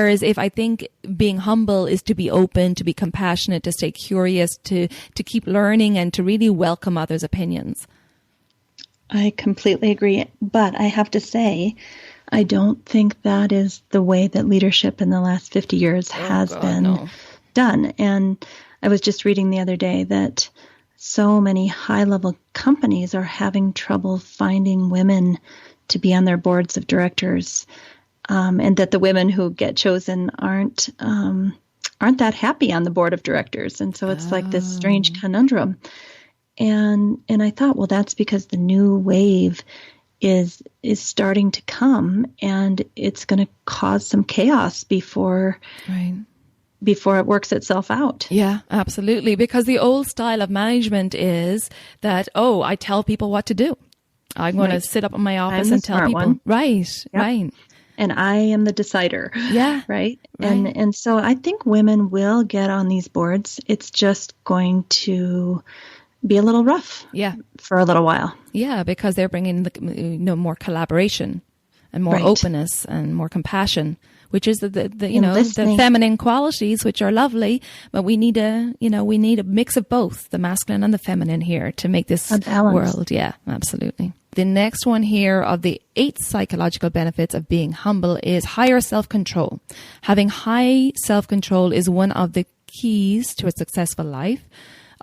Whereas if I think being humble is to be open, to be compassionate, to stay curious, to keep learning, and to really welcome others' opinions. I completely agree. But I have to say, I don't think that is the way that leadership in the last 50 years has been done. And I was just reading the other day that so many high-level companies are having trouble finding women to be on their boards of directors, and that the women who get chosen aren't that happy on the board of directors. And so it's like this strange conundrum. And I thought, well, that's because the new wave is starting to come, and it's going to cause some chaos before it works itself out. Yeah, absolutely. Because the old style of management is that, I tell people what to do. I'm going to sit up in my office and tell people. One. Right. And I am the decider. Yeah. Right. And so I think women will get on these boards. It's just going to be a little rough. Yeah. For a little while. Yeah, because they're bringing more collaboration and more openness and more compassion, which is the feminine qualities, which are lovely, but we need a mix of both, the masculine and the feminine here, to make this world. Yeah, absolutely. The next one here of the 8 psychological benefits of being humble is higher self-control. Having high self-control is one of the keys to a successful life.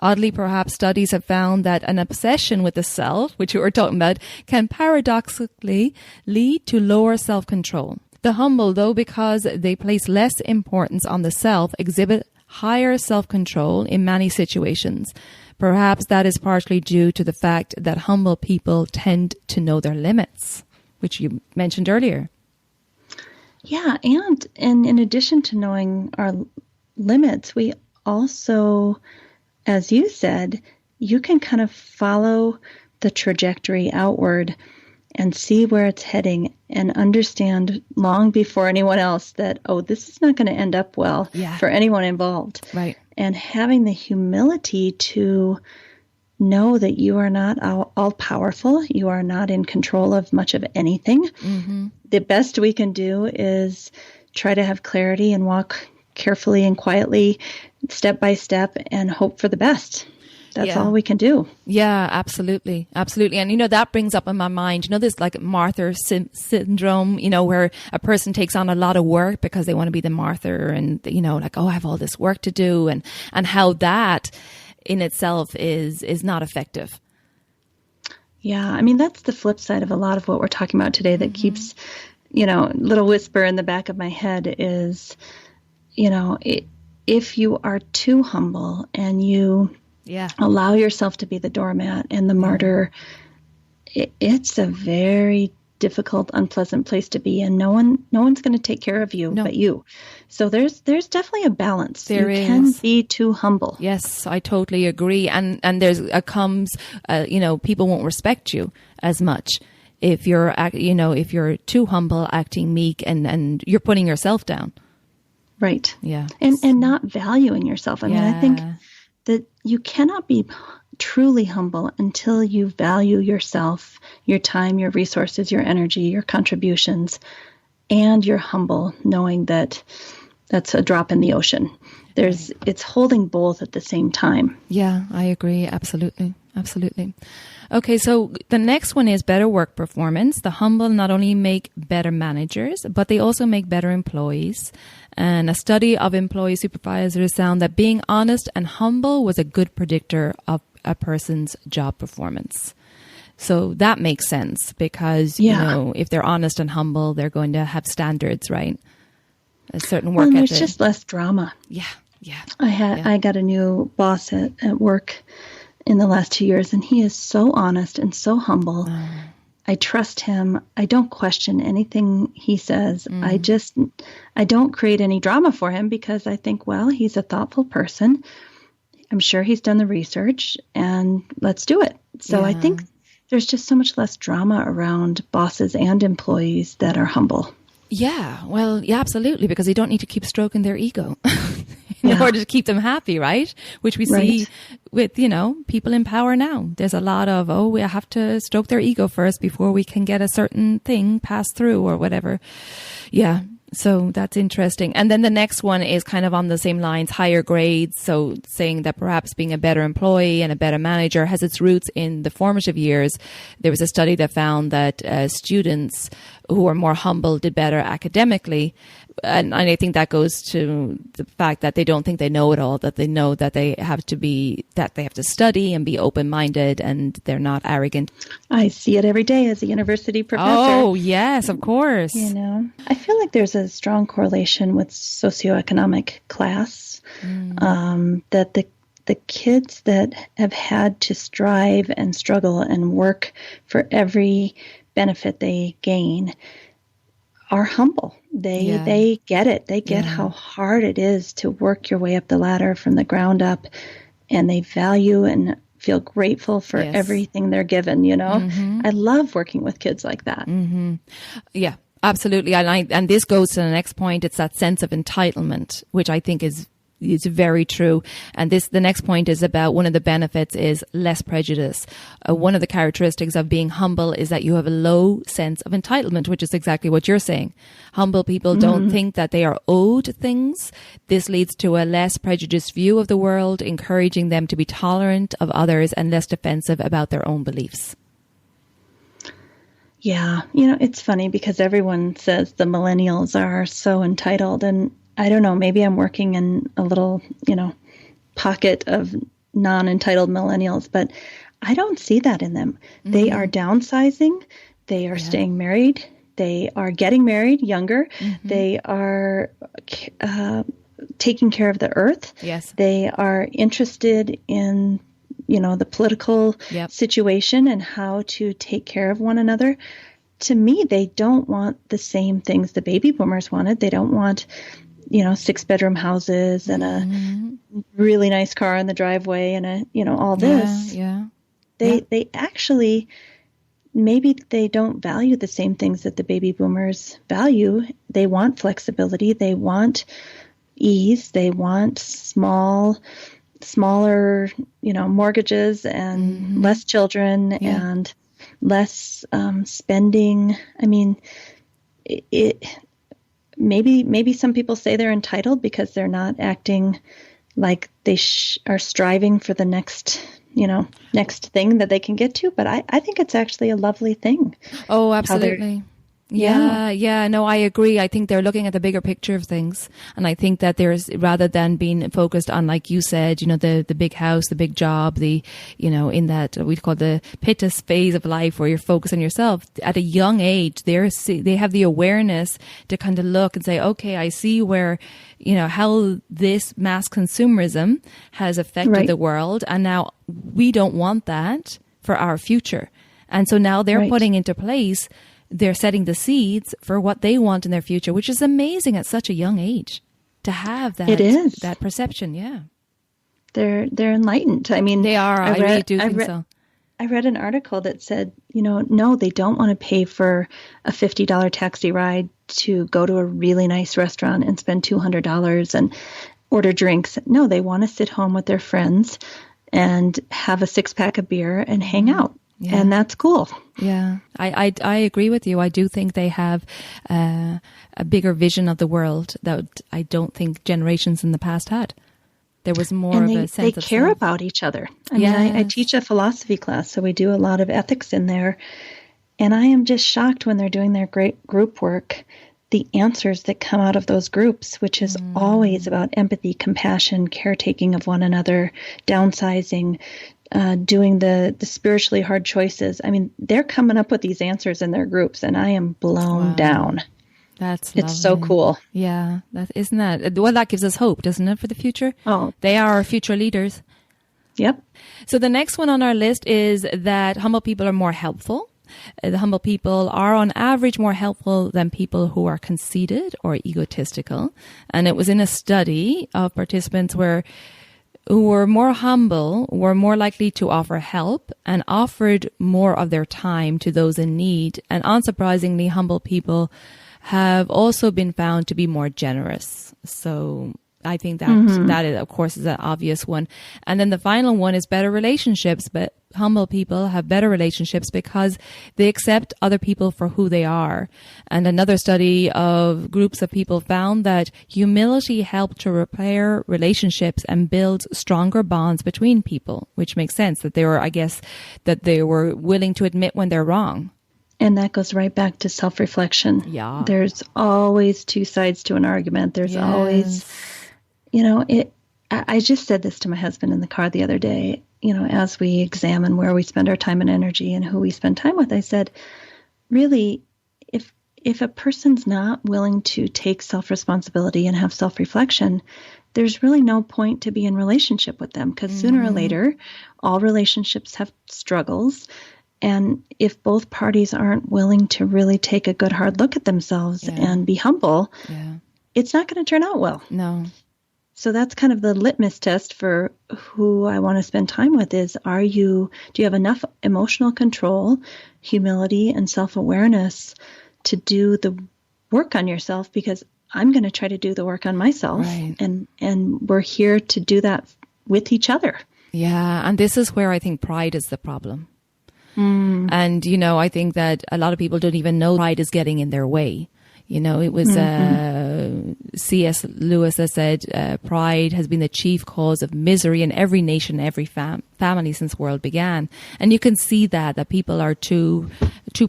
Oddly, perhaps studies have found that an obsession with the self, which we were talking about, can paradoxically lead to lower self-control. The humble, though, because they place less importance on the self, exhibit higher self-control in many situations. Perhaps that is partially due to the fact that humble people tend to know their limits, which you mentioned earlier. Yeah, and in addition to knowing our limits, we also, as you said, you can kind of follow the trajectory outward and see where it's heading and understand long before anyone else that, this is not going to end up well for anyone involved. Right. And having the humility to know that you are not all powerful. You are not in control of much of anything. Mm-hmm. The best we can do is try to have clarity and walk carefully and quietly, step by step, and hope for the best. That's all we can do. Yeah, absolutely. Absolutely. And, that brings up in my mind, this like Martha syndrome, where a person takes on a lot of work because they want to be the Martha and, like, oh, I have all this work to do, and how that in itself is not effective. Yeah. I mean, that's the flip side of a lot of what we're talking about today that keeps, little whisper in the back of my head is, if you are too humble and you allow yourself to be the doormat and the martyr, it's a very difficult, unpleasant place to be, and no one's going to take care of you but you. So there's definitely a balance. You can be too humble. Yes, I totally agree. And there's people won't respect you as much if you're too humble, acting meek, and you're putting yourself down. Right. Yeah. And not valuing yourself. I mean, I think that you cannot be truly humble until you value yourself, your time, your resources, your energy, your contributions, and you're humble, knowing that that's a drop in the ocean. It's holding both at the same time. Yeah, I agree. Absolutely. Absolutely. Okay, so the next one is better work performance. The humble not only make better managers, but they also make better employees. And a study of employee supervisors found that being honest and humble was a good predictor of a person's job performance. So that makes sense because, if they're honest and humble, they're going to have standards, right? A certain work ethic. There's just less drama. Yeah, yeah. I got a new boss at work in the last 2 years, and he is so honest and so humble. I trust him. I don't question anything he says. I don't create any drama for him because I think, well, he's a thoughtful person. I'm sure he's done the research, and let's do it. So I think there's just so much less drama around bosses and employees that are humble. Yeah, well, yeah, absolutely, because they don't need to keep stroking their ego in order to keep them happy, right? Which we see with, people in power now. There's a lot of, we have to stroke their ego first before we can get a certain thing passed through or whatever. Yeah. So that's interesting. And then the next one is kind of on the same lines, higher grades. So saying that perhaps being a better employee and a better manager has its roots in the formative years. There was a study that found that students who are more humble did better academically. And I think that goes to the fact that they don't think they know it all, that they know that they have to study and be open-minded, and they're not arrogant. I see it every day as a university professor. Oh, yes, of course. I feel like there's a strong correlation with socioeconomic class, that the kids that have had to strive and struggle and work for every benefit they gain are humble. They get it. They get how hard it is to work your way up the ladder from the ground up, and they value and feel grateful for everything they're given, I love working with kids like that. Mm-hmm. Yeah, absolutely. And this goes to the next point. It's that sense of entitlement, which I think is very true. And the next point is about one of the benefits is less prejudice. One of the characteristics of being humble is that you have a low sense of entitlement, which is exactly what you're saying. Humble people don't think that they are owed things. This leads to a less prejudiced view of the world, encouraging them to be tolerant of others and less defensive about their own beliefs. Yeah. It's funny because everyone says the millennials are so entitled, and I don't know, maybe I'm working in a little, pocket of non-entitled millennials, but I don't see that in them. Mm-hmm. They are downsizing. They are staying married. They are getting married younger. Mm-hmm. They are taking care of the earth. Yes. They are interested in, the political situation and how to take care of one another. To me, they don't want the same things the baby boomers wanted. They don't want 6-bedroom houses and a really nice car in the driveway and all this. They actually, maybe they don't value the same things that the baby boomers value. They want flexibility. They want ease. They want small, smaller, mortgages and less children and less spending. I mean, maybe some people say they're entitled because they're not acting like they are striving for the next thing that they can get to. But I think it's actually a lovely thing. Oh, absolutely. Yeah. No, I agree. I think they're looking at the bigger picture of things. And I think that rather than being focused on, like you said, the big house, the big job, in that we call the pitta phase of life where you're focused on yourself. At a young age, they have the awareness to kind of look and say, okay, I see where, how this mass consumerism has affected the world. And now we don't want that for our future. And so now they're putting into place, they're setting the seeds for what they want in their future, which is amazing at such a young age to have that. It is. That perception. Yeah. They're enlightened. I mean, they are. I really do think so. I read an article that said, no, they don't want to pay for a $50 taxi ride to go to a really nice restaurant and spend $200 and order drinks. No, they want to sit home with their friends and have a 6-pack of beer and hang out. Yeah. And that's cool. Yeah, I agree with you. I do think they have a bigger vision of the world that I don't think generations in the past had. There was more of a sense of they care self. about each other. I mean, I teach a philosophy class, so we do a lot of ethics in there. And I am just shocked when they're doing their great group work, the answers that come out of those groups, which is always about empathy, compassion, caretaking of one another, downsizing, doing the spiritually hard choices. I mean, they're coming up with these answers in their groups, and I am blown down. It's so cool. Yeah, isn't that? Well, that gives us hope, doesn't it, for the future? Oh, they are our future leaders. Yep. So the next one on our list is that humble people are more helpful. The humble people are on average more helpful than people who are conceited or egotistical. And it was in a study of participants who were more humble, were more likely to offer help and offered more of their time to those in need. And unsurprisingly, humble people have also been found to be more generous. So I think that is, of course, is an obvious one. And then the final one is better relationships. But humble people have better relationships because they accept other people for who they are. And another study of groups of people found that humility helped to repair relationships and build stronger bonds between people, which makes sense that they were willing to admit when they're wrong. And that goes right back to self-reflection. Yeah. There's always two sides to an argument. There's always, I just said this to my husband in the car the other day, as we examine where we spend our time and energy and who we spend time with. I said, really, if a person's not willing to take self-responsibility and have self-reflection, there's really no point to be in relationship with them, because sooner or later, all relationships have struggles. And if both parties aren't willing to really take a good hard look at themselves and be humble, it's not going to turn out well. No. So that's kind of the litmus test for who I want to spend time with is, do you have enough emotional control, humility, and self-awareness to do the work on yourself? Because I'm going to try to do the work on myself. Right. And we're here to do that with each other. Yeah. And this is where I think pride is the problem. And, I think that a lot of people don't even know pride is getting in their way. It was C.S. Lewis that said pride has been the chief cause of misery in every nation, every family since the world began. And you can see that people are too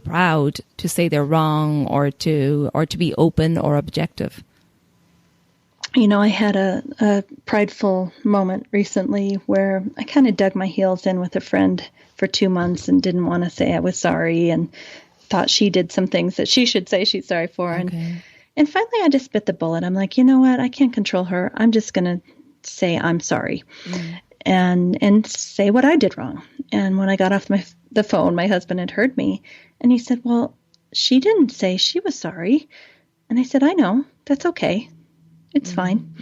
proud to say they're wrong or to be open or objective. I had a prideful moment recently where I kind of dug my heels in with a friend for 2 months and didn't want to say I was sorry and thought she did some things that she should say she's sorry for. Okay. And finally I just bit the bullet. I'm like, you know what? I can't control her. I'm just going to say I'm sorry and say what I did wrong. And when I got off the phone, my husband had heard me and he said, well, she didn't say she was sorry. And I said, I know, that's okay. It's fine.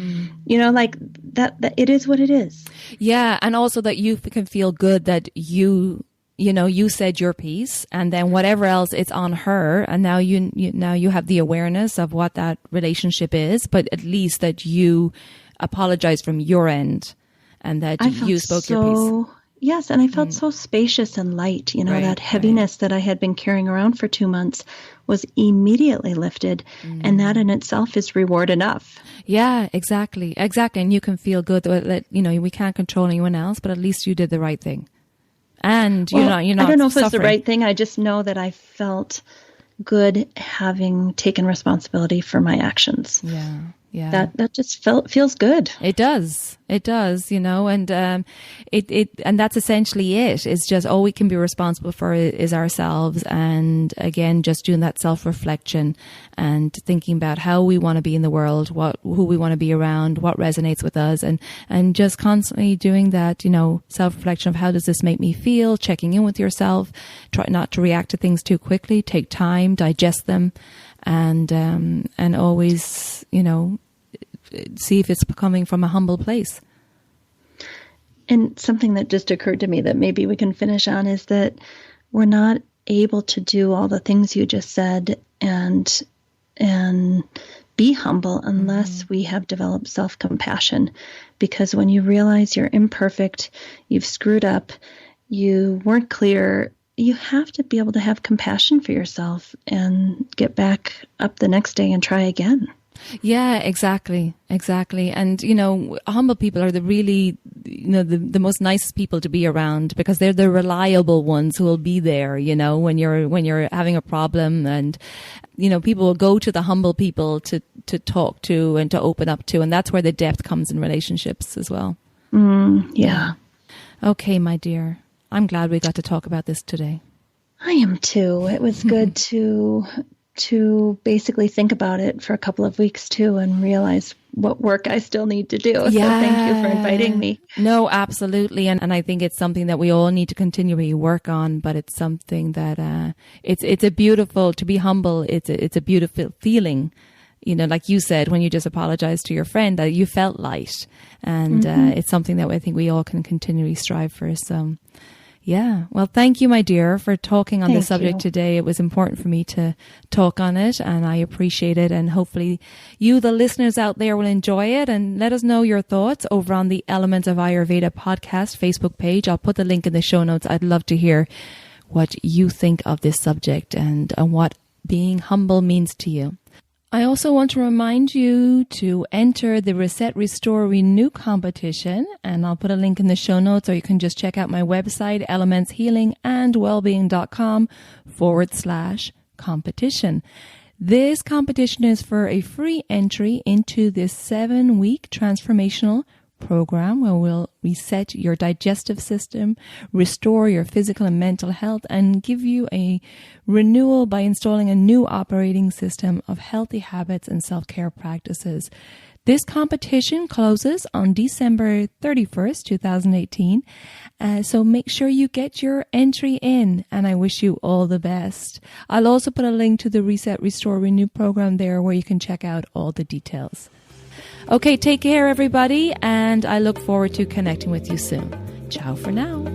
Like that it is what it is. Yeah. And also that you can feel good that you said your piece, and then whatever else, it's on her. And now you have the awareness of what that relationship is, but at least that you apologize from your end and that you spoke your piece. Yes, and I felt so spacious and light. That heaviness that I had been carrying around for 2 months was immediately lifted, and that in itself is reward enough. Yeah, exactly. And you can feel good that, we can't control anyone else, but at least you did the right thing. And you're not I don't know if suffering. it's the right thing. I just know that I felt good having taken responsibility for my actions. Yeah. That just feels good. It does, and and that's essentially it. It's just all we can be responsible for is ourselves, and again, just doing that self-reflection and thinking about how we want to be in the world, who we want to be around, what resonates with us, and just constantly doing that, self-reflection of how does this make me feel, checking in with yourself, try not to react to things too quickly, take time, digest them, and always, see if it's coming from a humble place. And something that just occurred to me that maybe we can finish on is that we're not able to do all the things you just said and be humble unless we have developed self-compassion. Because when you realize you're imperfect, you've screwed up, you weren't clear, you have to be able to have compassion for yourself and get back up the next day and try again. Yeah, exactly. And, humble people are the really, the most nicest people to be around, because they're the reliable ones who will be there, when you're having a problem, and, people will go to the humble people to talk to and to open up to. And that's where the depth comes in relationships as well. Yeah. Okay, my dear. I'm glad we got to talk about this today. I am too. It was good to basically think about it for a couple of weeks too, and realize what work I still need to do. So thank you for inviting me. No, absolutely. And I think it's something that we all need to continually work on, but it's something that, it's a beautiful, to be humble. It's a beautiful feeling, like you said, when you just apologized to your friend, that you felt light, and, it's something that I think we all can continually strive for. So, yeah. Well, thank you, my dear, for talking on this subject today. It was important for me to talk on it, and I appreciate it. And hopefully you, the listeners out there, will enjoy it, and let us know your thoughts over on the Elements of Ayurveda podcast Facebook page. I'll put the link in the show notes. I'd love to hear what you think of this subject and what being humble means to you. I also want to remind you to enter the Reset, Restore, Renew competition, and I'll put a link in the show notes, or you can just check out my website, elementshealingandwellbeing.com/competition. This competition is for a free entry into this 7-week transformational program where we'll reset your digestive system, restore your physical and mental health, and give you a renewal by installing a new operating system of healthy habits and self-care practices. This competition closes on December 31st, 2018. So make sure you get your entry in, and I wish you all the best. I'll also put a link to the Reset, Restore, Renew program there where you can check out all the details. Okay, take care, everybody, and I look forward to connecting with you soon. Ciao for now.